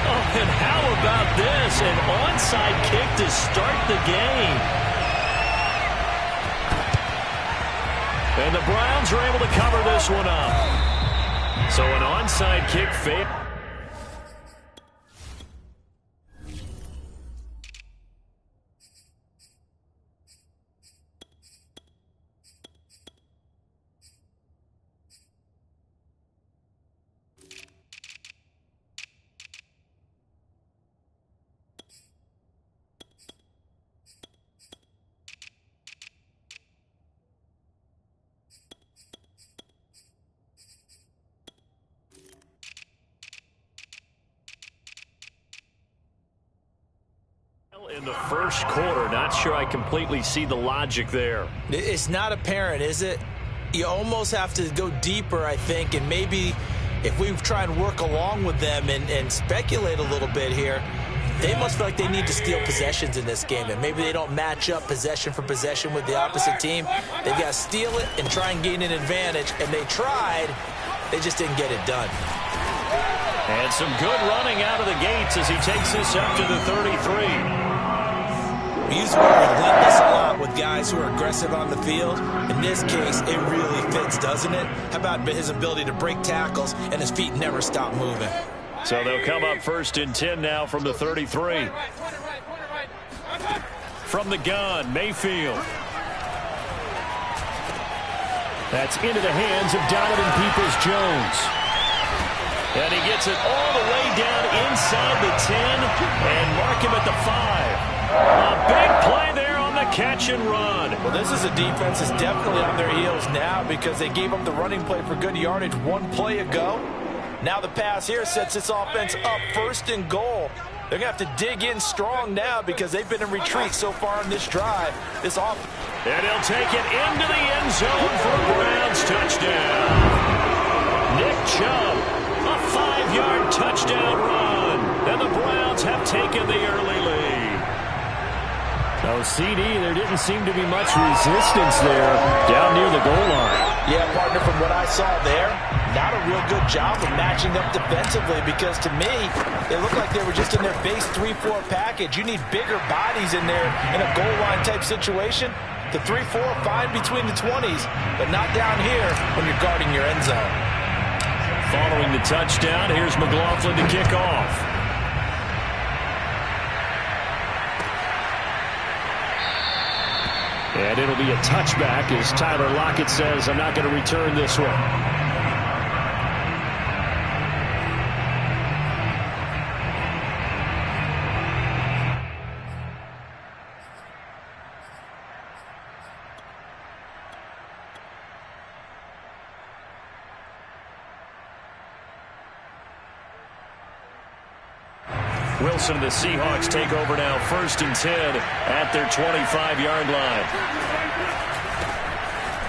Oh, and how about this? An onside kick to start the game. And the Browns are able to cover this one up. So an onside kick failed. In the first quarter, not sure I completely see the logic there. It's not apparent, is it? You almost have to go deeper, I think, and maybe if we try and work along with them and speculate a little bit here, they must feel like they need to steal possessions in this game, and maybe they don't match up possession for possession with the opposite team. They've got to steal it and try and gain an advantage, and they tried. They just didn't get it done. And some good running out of the gates as he takes this up to the 33. We use the word relentless a lot with guys who are aggressive on the field. In this case, it really fits, doesn't it? How about his ability to break tackles and his feet never stop moving? So they'll come up 1st and 10 now from the 33. From the gun, Mayfield. That's into the hands of Donovan Peoples-Jones. And he gets it all the way down inside the 10 and mark him at the 5. A big play there on the catch and run. Well, this is a defense that's definitely on their heels now because they gave up the running play for good yardage one play ago. Now the pass here sets this offense up 1st and goal. They're going to have to dig in strong now because they've been in retreat so far in this drive. And he'll take it into the end zone for a Browns touchdown. Nick Chubb, a 5-yard touchdown run. And the Browns have taken the early lead. Oh, CD, there didn't seem to be much resistance there down near the goal line. Yeah, partner, from what I saw there, not a real good job of matching up defensively because to me, they looked like they were just in their base 3-4 package. You need bigger bodies in there in a goal line type situation. The 3-4, fine between the 20s, but not down here when you're guarding your end zone. Following the touchdown, here's McLaughlin to kick off. And it'll be a touchback as Tyler Lockett says, I'm not going to return this one. Wilson and the Seahawks take over now 1st and 10 at their 25-yard line.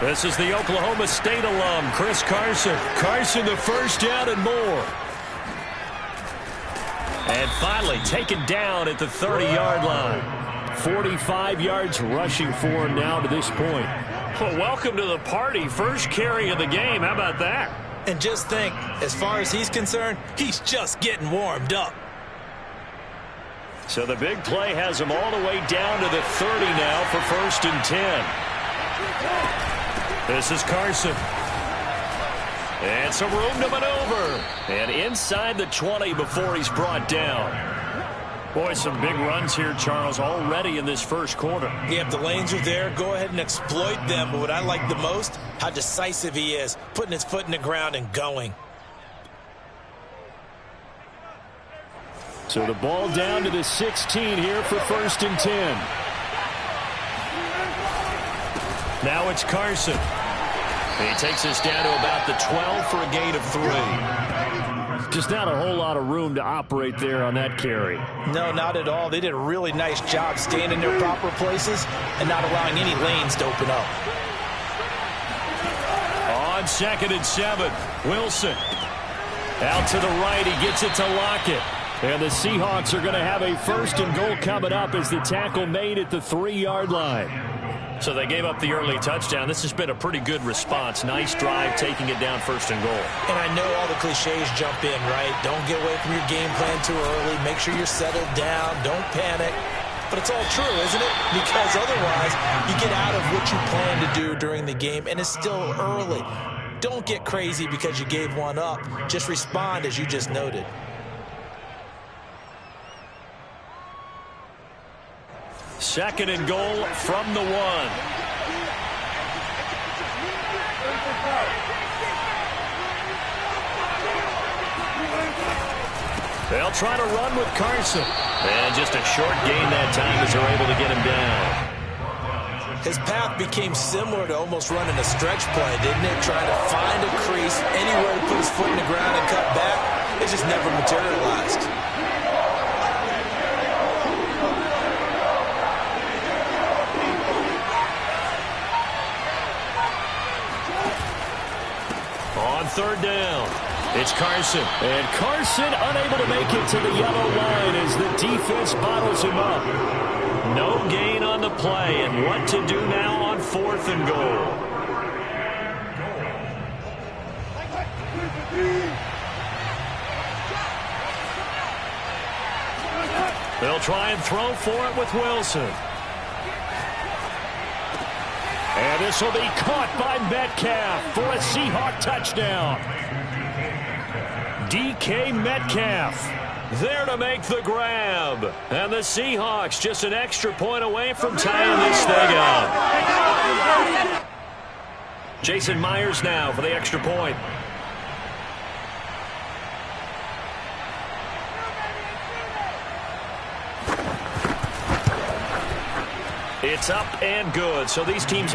This is the Oklahoma State alum, Chris Carson. Carson, the first down and more. And finally taken down at the 30-yard line. 45 yards rushing for him now to this point. Well, welcome to the party. First carry of the game. How about that? And just think, as far as he's concerned, he's just getting warmed up. So the big play has him all the way down to the 30 now for 1st and 10. This is Carson. And some room to maneuver. And inside the 20 before he's brought down. Boy, some big runs here, Charles, already in this first quarter. Yeah, if the lanes are there, go ahead and exploit them. But what I like the most, how decisive he is, putting his foot in the ground and going. So the ball down to the 16 here for 1st and 10. Now it's Carson. He takes us down to about the 12 for a gain of 3. Just not a whole lot of room to operate there on that carry. No, not at all. They did a really nice job staying in their proper places and not allowing any lanes to open up. On 2nd and 7, Wilson. Out to the right, he gets it to Lockett. And the Seahawks are going to have a 1st and goal coming up as the tackle made at the 3-yard line. So they gave up the early touchdown. This has been a pretty good response. Nice drive, taking it down 1st and goal. And I know all the cliches jump in, right? Don't get away from your game plan too early. Make sure you're settled down. Don't panic. But it's all true, isn't it? Because otherwise, you get out of what you plan to do during the game, and it's still early. Don't get crazy because you gave one up. Just respond as you just noted. Second and goal from the 1. They'll try to run with Carson. And just a short gain that time as they're able to get him down. His path became similar to almost running a stretch play, didn't it? Trying to find a crease, anywhere to put his foot in the ground and cut back. It just never materialized. On 3rd down, it's Carson. And Carson unable to make it to the yellow line as the defense bottles him up. No gain on the play, and what to do now on 4th and goal. They'll try and throw for it with Wilson. And this will be caught by Metcalf for a Seahawk touchdown. DK Metcalf there to make the grab. And the Seahawks just an extra point away from tying this thing up. Jason Myers now for the extra point. It's up and good. So these teams